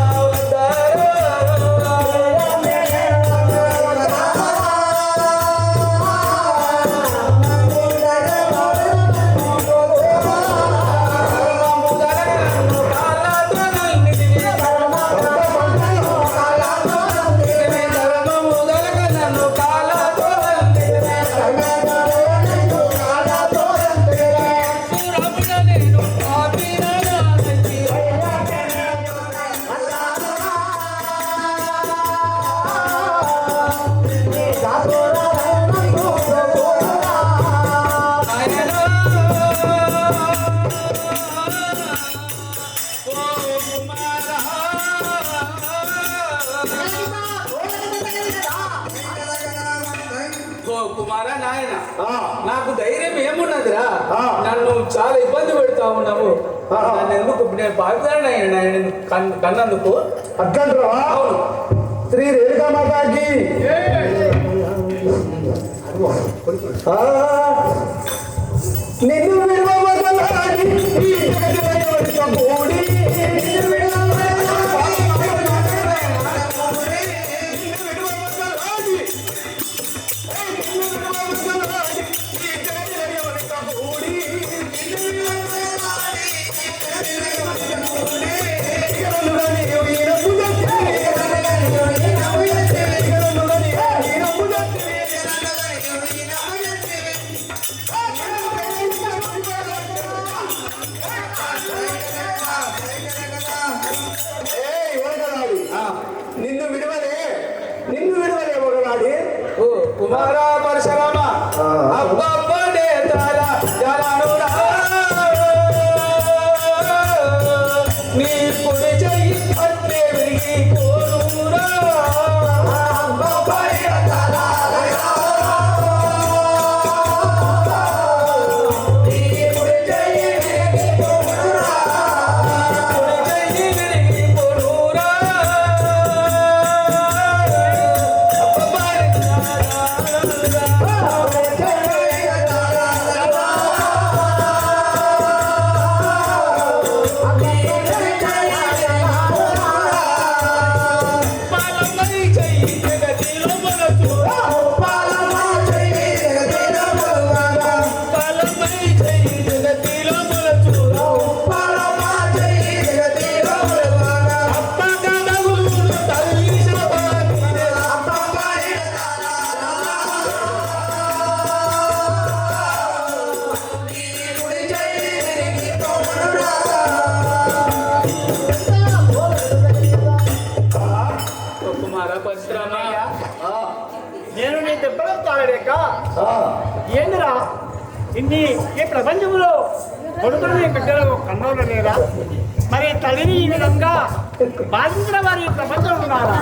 కుమారా నాయన ఆ. నాకు ధైర్యం ఏమున్నదిరా ఆ. నన్ను చాలా ఇబ్బంది పెడతా ఉన్నావు ఆ. నన్ను ఎందుకు నేను బాగుతాను నేను కన్నందుకు అట్లంటావా? అవును. శ్రీ రేణుకామాతాకి నిన్ను విడవబోదలాడి ఈ జగదేవరితో కూడి నిన్ను విడవబోదలాడి ఈ జగదేవరితో కూడి నిన్ను విడవలే ఒకనాడి ఓ కుమారా పరశురామ అబ్బబ్బడే తార జలానురా నీ కుడి చెయ్యి అట్లే విరిగి పోనురా అబ్బబ్బడే తార నీ కుడి చెయ్యి విరిగి పోనురా కుడి చెయ్యి విరిగి పోనురా నేను నీ దెబ్బలు తాగలేక ఏందిరా ఇన్ని ఈ ప్రపంచంలో కొడుకులు నీ బిడ్డలు కన్నోళ్ళు లేరా? మరి తల్లిని ఈ విధంగా బాధించిన వారు ఈ ప్రపంచంలో ఉన్నారా?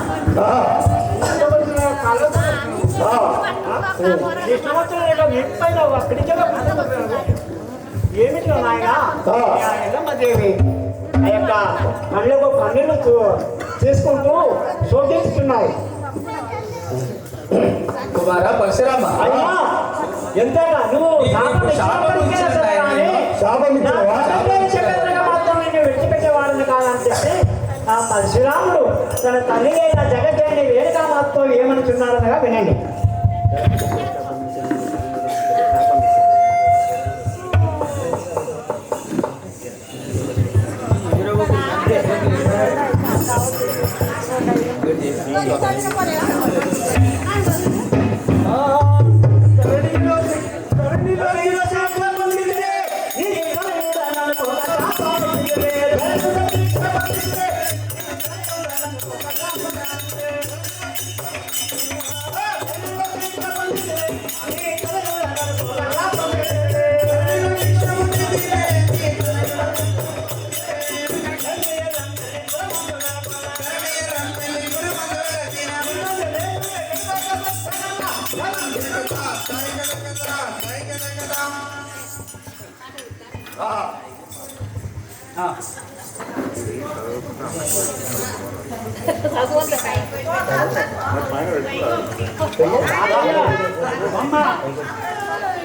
ఏమిటో నాయన ఎల్లమ్మదేవి ఆ యొక్క కళ్ళకు కన్నీళ్ళు తీసుకుంటూ శోధిస్తున్నాయి. కుమారా పరశురామ అయ్యా ఎంతగా నువ్వు మాత్రం నేను విడిచిపెట్టేవాడిని కాదని చెప్పి ఆ పరశురాముడు తన తల్లి అయిన జగజ్జని రేణుకామాతతో ఏమనుచున్నారనగా వినండి.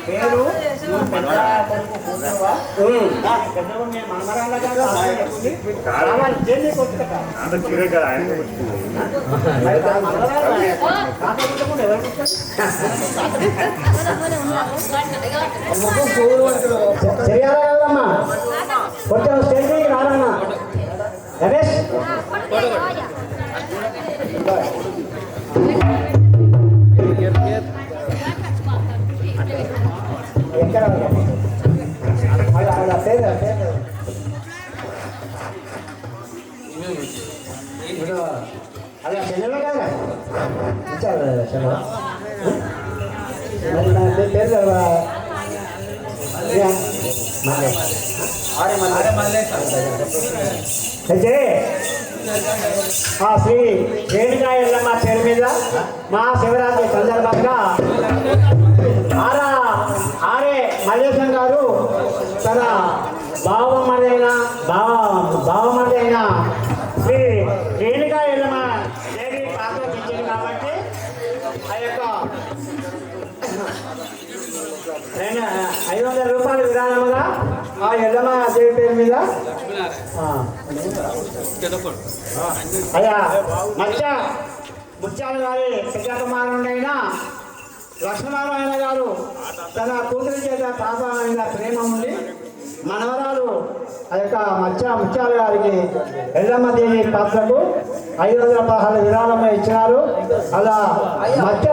పేరు తెలియాలమ్మా కొంచెం స్టేజ్ రాదన్నా రమేష్ ఎక్కడ అలా చెల్లెలు కదా ఇచ్చారు చెల్లె పేరు అయితే ఆ శ్రీ రేణుకా ఎల్లమ్మ పేరు మీద మహాశివరాత్రి సందర్భంగా ఆరే మల్లేశం గారు తన భావమరైన శ్రీ రేణుకా ఎల్లమ్మ దేవి పాత్ర ఇచ్చింది కాబట్టి ఆ యొక్క 500 రూపాయలు విరాళముగా ఆ ఎల్లమ్మ దేవి పేరు మీద అయ్యా ముత్యాల గారి పెద్ద కుమారుడైన లక్ష్మణనారాయణ గారు తన కూతురి చేత పాపమైన ప్రేమ ఉండి మనవరాలు ఆ యొక్క ముత్యాల గారికి ఎల్లమ్మ దేవి పాత్రకు 516 విరాళం ఇచ్చినారు. అలా మధ్య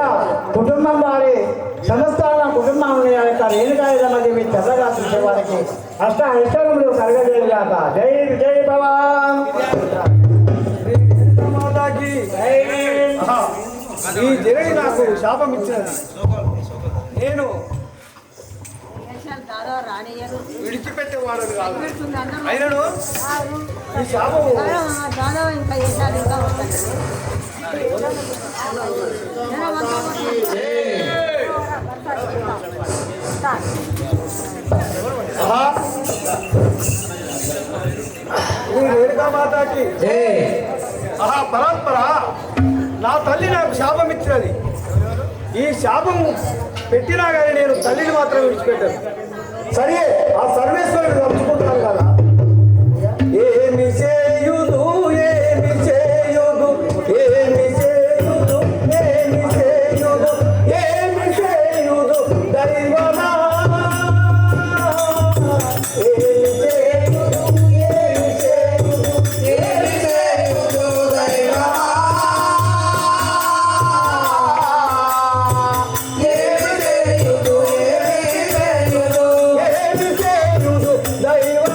కుటుంబం వారి సమస్తాన కుటుంబంలో ఆ యొక్క రేణుకా ఎల్లమ్మ దేవి తెల్లగా చూసే వారికి ఐశ్వర్యములు కలగజేయగాక. జై జై భవాన్. మాతాకి ఈ జగడి నాకు శాపం ఇచ్చినది. నేను విడిచిపెట్టేవాడని కాదు. అయినను ఈ శాపము రేణుకా మాతాకి పరంపర నా తల్లి నాకు శాపం ఇచ్చినది. ఈ శాపం పెట్టినా కానీ నేను తల్లిని మాత్రం విడిచిపెట్టాను. సరే ఆ సర్వేశ్వరుడు నమ్ముకుంటాను కదా. ఏమి చేయుదు ఏమి చేయుదు ఏమి చేయుదు ఏమి చేయుదు ఏమి చేయుదు దైవమా ఏమి చేయుదు ఏమి చేయుదు ఏమి చేయుదు దైవమా ఏమి చేయుదు ఏమి చేయుదు ఏమి చేయుదు దైవ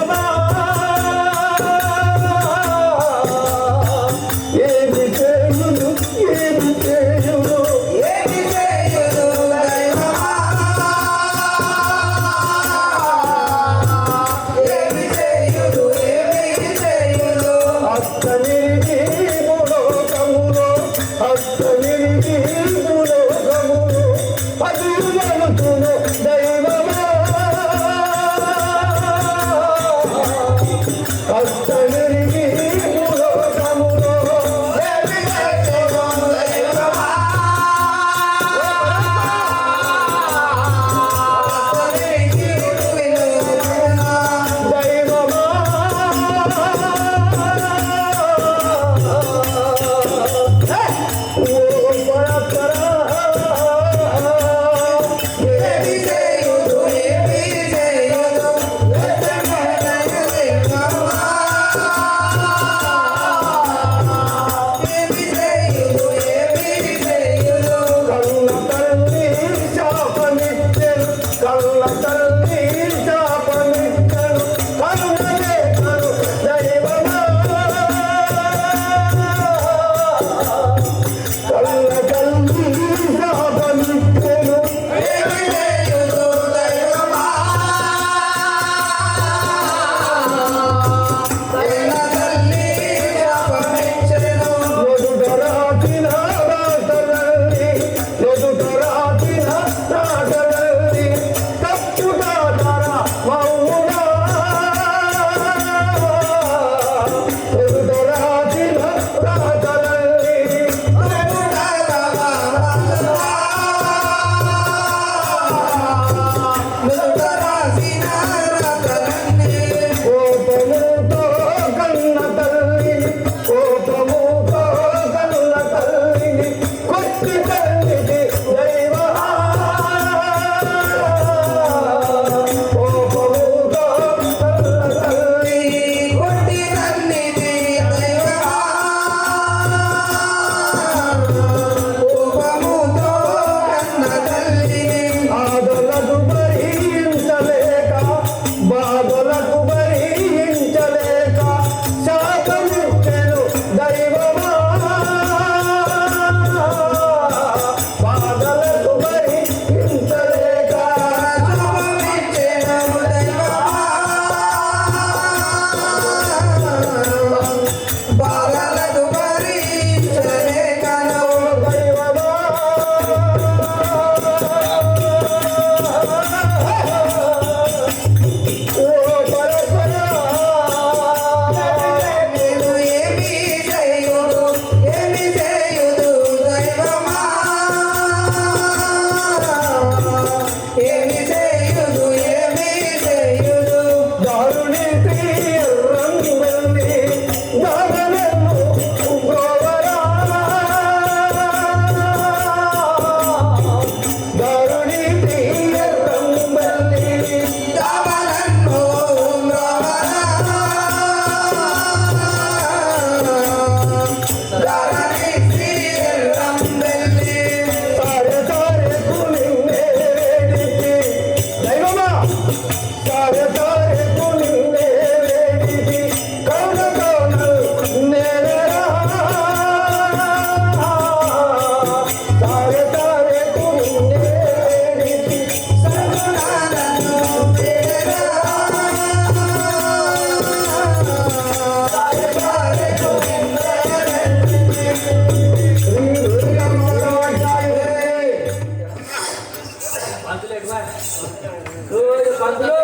పంతులు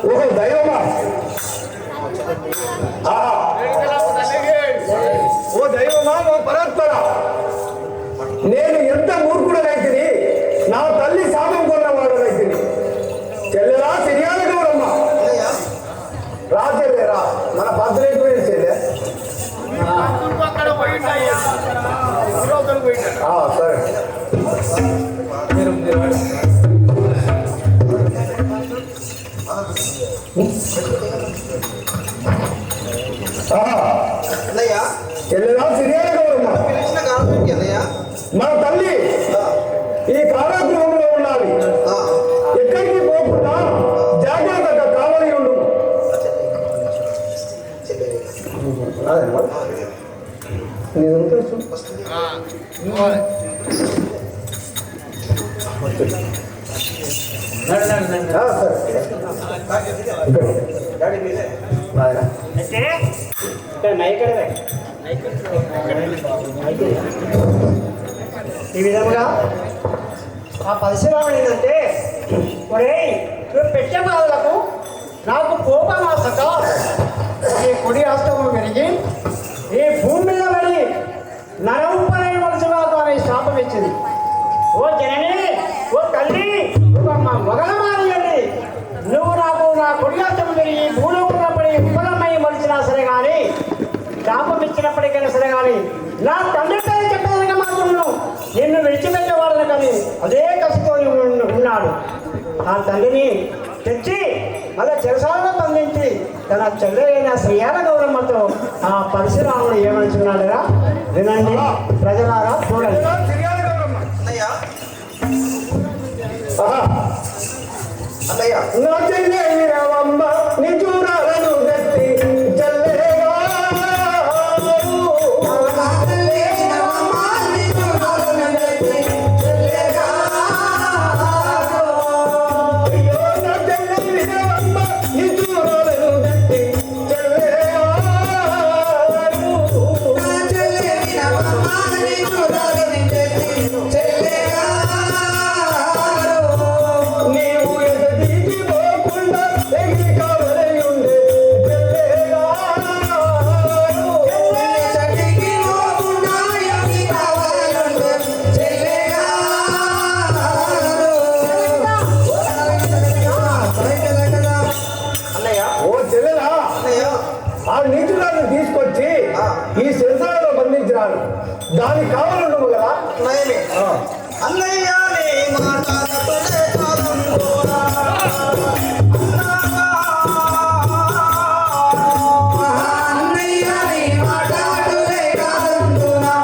ఓహో దైవమా ఓ దైవమా ఓ పరాత్పర నేను ఎంత మూర్ఖుడనైతిని నా తల్లి శాపం కొన్నవాడనైతిని చెల్లెరా సిరియాల గౌరమ్మ రా చెల్లెరా మన భద్రేకు చెల్లె సరే అన్నయ్య చెల్లెరా సిరియాల గౌరమ్మ పిలిచిన కాలం ఏంటి అన్నయ్య? మన తల్లి ఈ కారాగృహంలో ఉన్నది ఎక్కడికి పోకుండా జాగ్రత్తగా కావాలి ఉండు ఈ విధంగా ఆ పరిశ్రమం ఏంటంటే ఒరేయ్ నువ్వు పెట్టే బాధలకు నాకు కోపమాసక ఈ కుడి హస్తము పెరిగి ఈ భూమి మీద పడి నరవుపై వలసగాకు అనే శాపం ఇచ్చింది. ఓ జనని ఓ తల్లి ఒక మొగలమారియండి నువ్వు నాకు నా కుడి హస్తము పెరిగి భూలోకంలో పడి ఉపలమై మలిచినా సరే కానీ శాపం ఇచ్చినప్పటికైనా సరే కానీ నా తండ్రి పేరు చెప్పేదానికి మాత్రం నిన్ను విడిచిపెట్టేవాడని కానీ అదే కసితో ఉన్నాడు. ఆ తండ్రిని తెచ్చి అలా చెరసాలను బంధించి తన చెల్లెలైన శ్రీయాల గౌరమ్మతో ఆ పరశురాముడు ఏమంటున్నాడురా వినండి ప్రజలారా చూడండి. అన్నయ్య అన్నయ్య నా చెల్లెలి రామమ్మ నీ చూడాలను గట్టి చెల్లెగా తీసుకొచ్చి ఈ సెన్సార్లో బంధించినాడు. దానికి కావాలండు కదా నయమే అన్నయ్య నీ మాటలతోనే కాలం దూరా అన్నయ్య నీ మాటలతోనే కాలం దూరా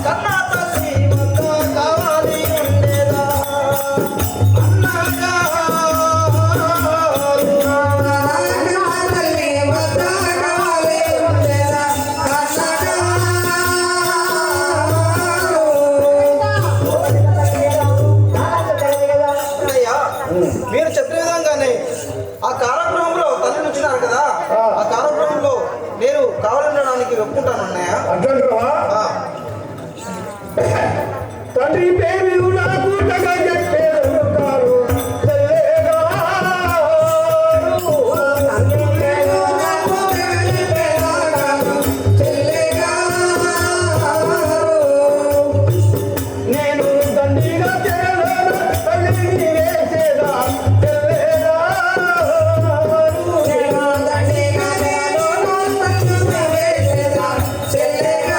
కన్నా తల్లి వద్ద కావాలి ఉండేదా మీరు చెప్పిన విధంగానే ఆ కారాగృహంలో తల్లి వచ్చినారు కదా ఆ కారాగృహంలో నేను కావాలనడానికి ఒప్పుకుంటాను అన్నయ్య. అట్లా తండ్రి పేరు నాకు చెప్పేది కాదు చెల్లెగా నేను తండ్రిగా తల్లిని వేసేదా చెల్లెగా చెల్లెగా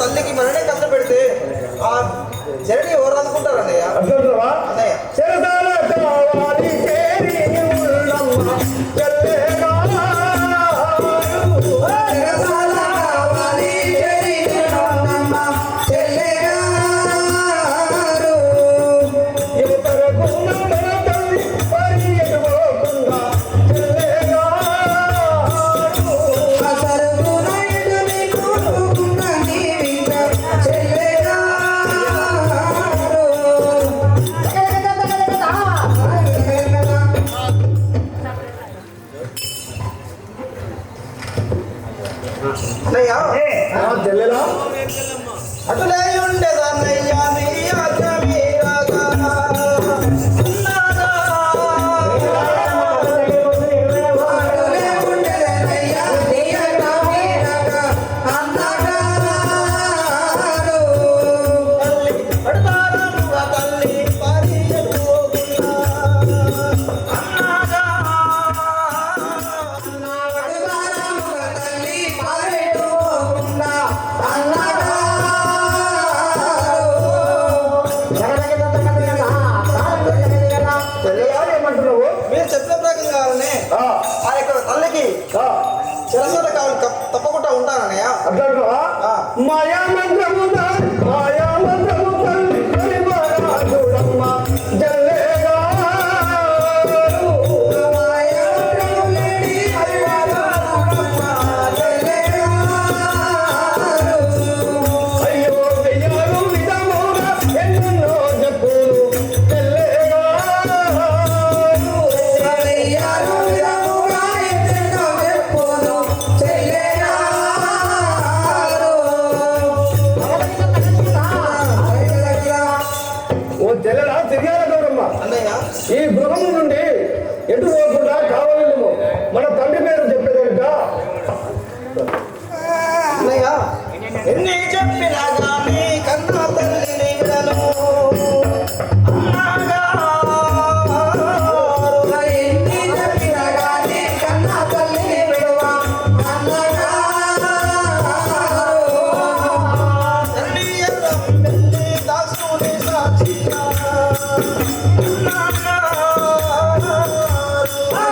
తల్లికి మననే కష్టపెడితే ఆ జర్నీ ఎవరు అనుకుంటారు అన్నయ్య? అర్థమవుతుందా? అన్నయ్య చెరసాల కావాలి చేరి ఉన్నమ్మ చెల్లెగా. చెరసాల కావాలి చెరి ఉన్నమ్మ చెల్లెగారు. యువతరకున్న మన తల్లి పరిగెట్టుకోకుండా చెల్లెగా. అసరుగున ఎదుని కోరుకున్న నీవింక చెల్లెగారు. అన్నయ్య చెల్లెలా అటులే ఉండేదన్నయ్య నీ ఆజ్ఞ మీరగా. ఉన్నాగా. అడులే ఉండెదనయ్య నీయట మీరగ అన్నగారు. పడతారమ్మ తల్లి పరిగెట్టుకోకుండా. అన్నాగా. అడుగారముగ తల్లి పారెట్టుకోకుండా అన్నగారు. చెల్లెలా ఏమంటున్నావు? మీరు చెప్పిన ప్రకారంగానే ఆ, ఆ యొక్క తల్లికి ఆ, చిరసత కావాలి తప్పకుండా ఉంటానన్నయ్య. అర్థమవుతుందా? మాయామంత్రము దారి మాయామంత్రము తల్లి పరిమళాసుడమ్మ జల్లెగా. మాయాద్రములేడి పరివారముడమ్మ చెల్లెగారు. అయ్యో వెయ్యారు విధముగా ఎన్నెన్నో చెప్పులు జల్లెగా. అయ్యారు విధముగా ఎన్నెన్నో చెప్పులు చెల్లెగారు. ఓ చెల్లెలా తిరిగాల గౌరమ్మ, అన్నయ్య ఈ గృహం నుండి ఎటు పోకుండా కావాలను మన తండ్రి పేరు చెప్పేదట. అన్నయ్య ఎన్ని చెప్పినా కానీ కన్నా తల్లిని విడను. అన్నాగా. ఎన్ని చెప్పినా గాని కన్నా తల్లిని విడువ అన్నగారు. తల్లి ఎర్రం వెళ్ళి దాసుని సాక్షిగా. అన్నాగా.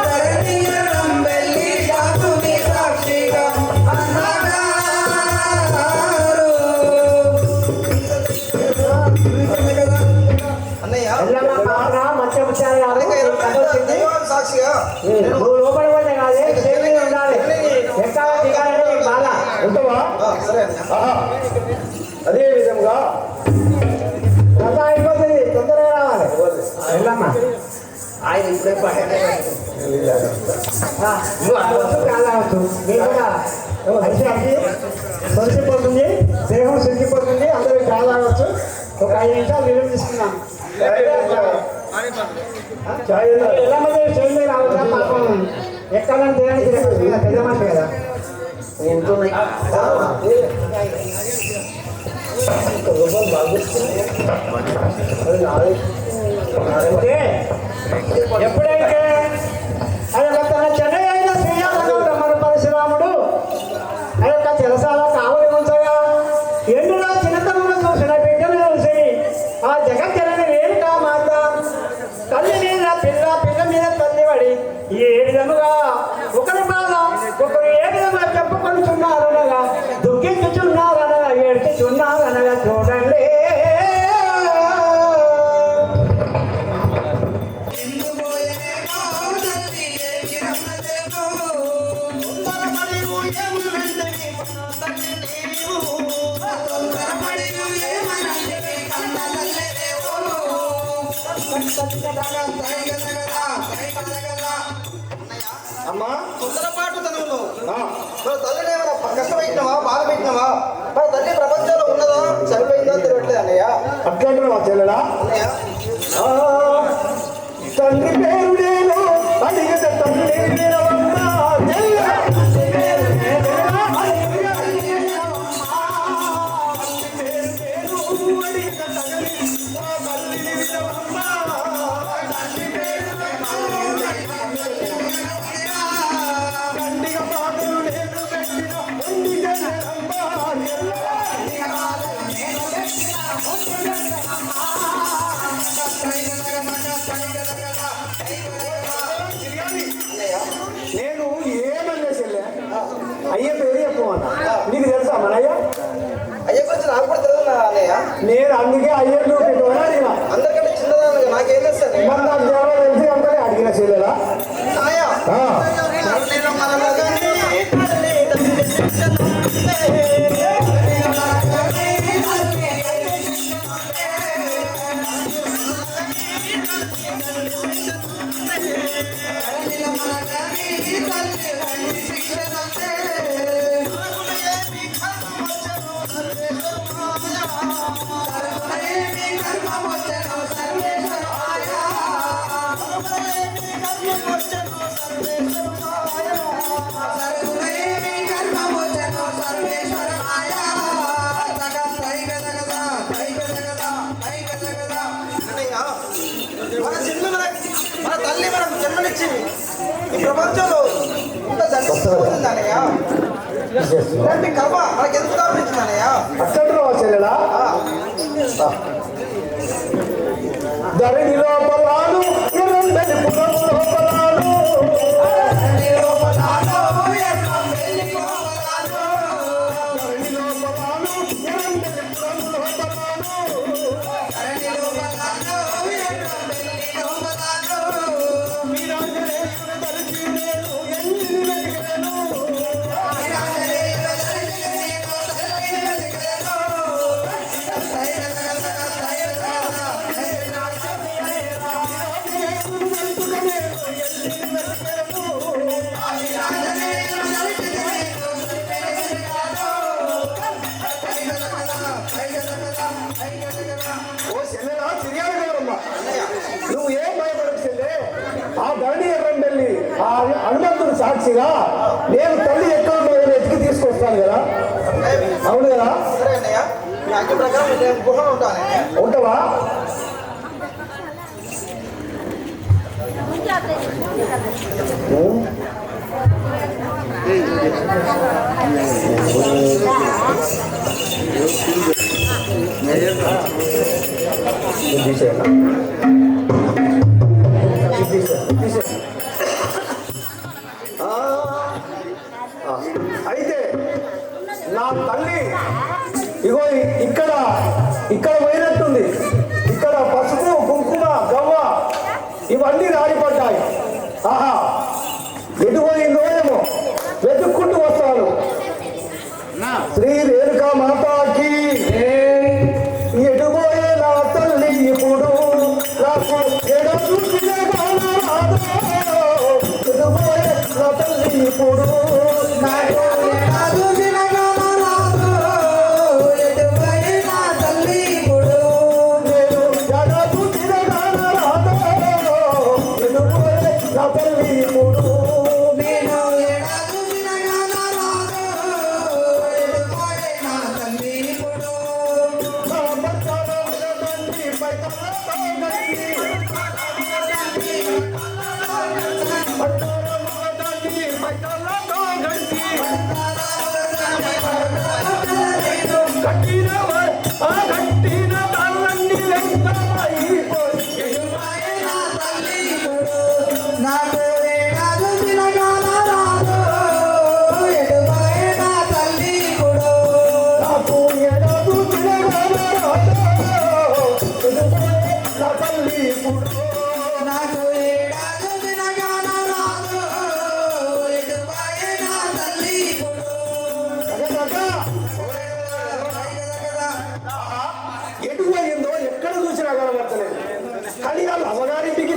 ధరణీయరం వెళ్ళి దాసుని సాక్షిగా అన్నగారు. అన్నయ్య ఎల్లమ్మ పాత్ర మంచిగా ముచ్చారు కాదు. అనేక దైవాల సాక్షిగా నేను నువ్వు లోపల పోతే కాదే స్టేజ్ మీద ఉండాలి. ఎక్కడ దిగాలంటే నీకు బాధ. ఉంటావా? సరే అన్నయ్య. ఆహా. అదే విధంగా కథ అయిపోతుంది, తొందరగా రావాలి. ఎల్లమ్మ ఆయన ఇప్పుడే నువ్వు అడగచ్చు కాదవచ్చు. మీరు కూడా మంచి అడిగి తొలిసిపోతుంది, దేహం సిరిగిపోతుంది, అందరూ కాదవచ్చు. ఒక 5 నిమిషాలు విలువ తీసుకున్నాం. ఛాయ్ ఉందా? ఎల్లమ్మ స్టేజ్ మీద రావచ్చా పాపం ఎక్కడానికి దేనికి పెద్ద మనిషి కదా. అంటే ఎప్పుడైతే ఆ యొక్క తన చెన్నై అయిన శ్రీయాలను బ్రహ్మణ పరశురాముడు ఆ యొక్క చెరసాల కావలి ఉంచగా ఎండులో చిన్నతనంలో చూసిన బిడ్డను చూసి ఆ జగజ్జనని రేణుకా మాత తల్లి మీద పిల్ల పిల్ల మీద తల్లి పడి ఏ విధముగా ఒకరి బాధ ఒకరు ఏ విధంగా చెప్పుకొనిచున్నారనగా దుఃఖించుచున్నారనగా ఏడ్చుచున్నారనగా చూడండి. అమ్మా తొందరపాటు తనంలో ఆ, మన తల్లిని ఏమైనా కష్టపెట్టినావా బాధ పెట్టినావా? మన తల్లి ప్రపంచంలో ఉన్నదా చనిపోయిందా తెలియట్లేదు అన్నయ్య. అట్లంటున్నావా చెల్లెలా? అన్నయ్య ఆ, తండ్రి పేరు నేను అడిగితే తండ్రి నేనవమ్మ చెల్లె. తండ్రి పేరు నేను అడిగితే తండ్రి నేనవమ్మ. తండ్రి పేరు నేను అడిగితే తండ్రి నా తల్లిని వినవమ్మ. తండ్రి పేరు నేను అడిగితే తండ్రిగా మాటలు నేను పెట్టిన మొండి జనరమ్మ చెల్లె. అయ్య పేరు చెప్పమన్నా నీకు తెలుసా మన అయ్య అయ్య గురించి నాకు కూడా తెలియదు నా అన్నయ్య. నేను అందుకే అయ్యను పెట్టమని అడిగిన అందరికంటే చిన్నదాన్ని నాకేం తెలుసు మరి నాకు దేవాలయం తెలిసి అందరే అడిగిన చెల్లెలా అన్నయ్య. మన జన్మ మన తల్లి మనకు జన్మనిచ్చింది ఈ ప్రపంచంలో ఇంత దండిస్తుంది అన్నయ్య. ఇలాంటి కర్మ మనకి ఎంత దాపించింది అన్నయ్య. అక్కడ చెల్లెలా ధరణి లోపలాలు ఎర్రంబెల్లి పురం లోపలాలు ధరణి లోపలాలు ఎర్రంబెల్లి పురం లోపలాలు మీరాంజనేయుని తలచి నేను ఎల్లి వెలిగెను ఓ చెల్లెలా చిరియాలి గౌరమ్మ నువ్వు ఏం భయపడకు చెల్లె ఆ ధరణి ఎర్రంబెల్లి ఆ హనుమంతుడు సాక్షిగా నేను తల్లి ఎక్కడ వెతికి తీసుకొస్తాను కదా అవును కదా సరే అన్నయ్య మీ ఆజ్ఞ ప్రకారం నేను గుహలో ఉంటాను అన్నయ్య. ఉంటావా అయితే నా తల్లి ఇగో ఇక్కడ ఇక్కడ పోయినట్టుంది ఇక్కడ పసుపు కుంకుమ గవ్వ ఇవన్నీ రాడిపడ్డాయి ఆహా ఎటు పోయిందో ఏమో వెతుక్కుంటూ వస్తాను శ్రీ రేణుకా మాతాకి ఎటు పోయే నా తల్లి ఇప్పుడు నాకు ఎడు చూసిన ఎటు పోయే నా తల్లి ఇప్పుడు నాకు ఎడు చూసిన ఎటు పోయిందో ఎక్కడ చూసినా కనబడతలేదు కానీ వాళ్ళ అమ్మగారింటికి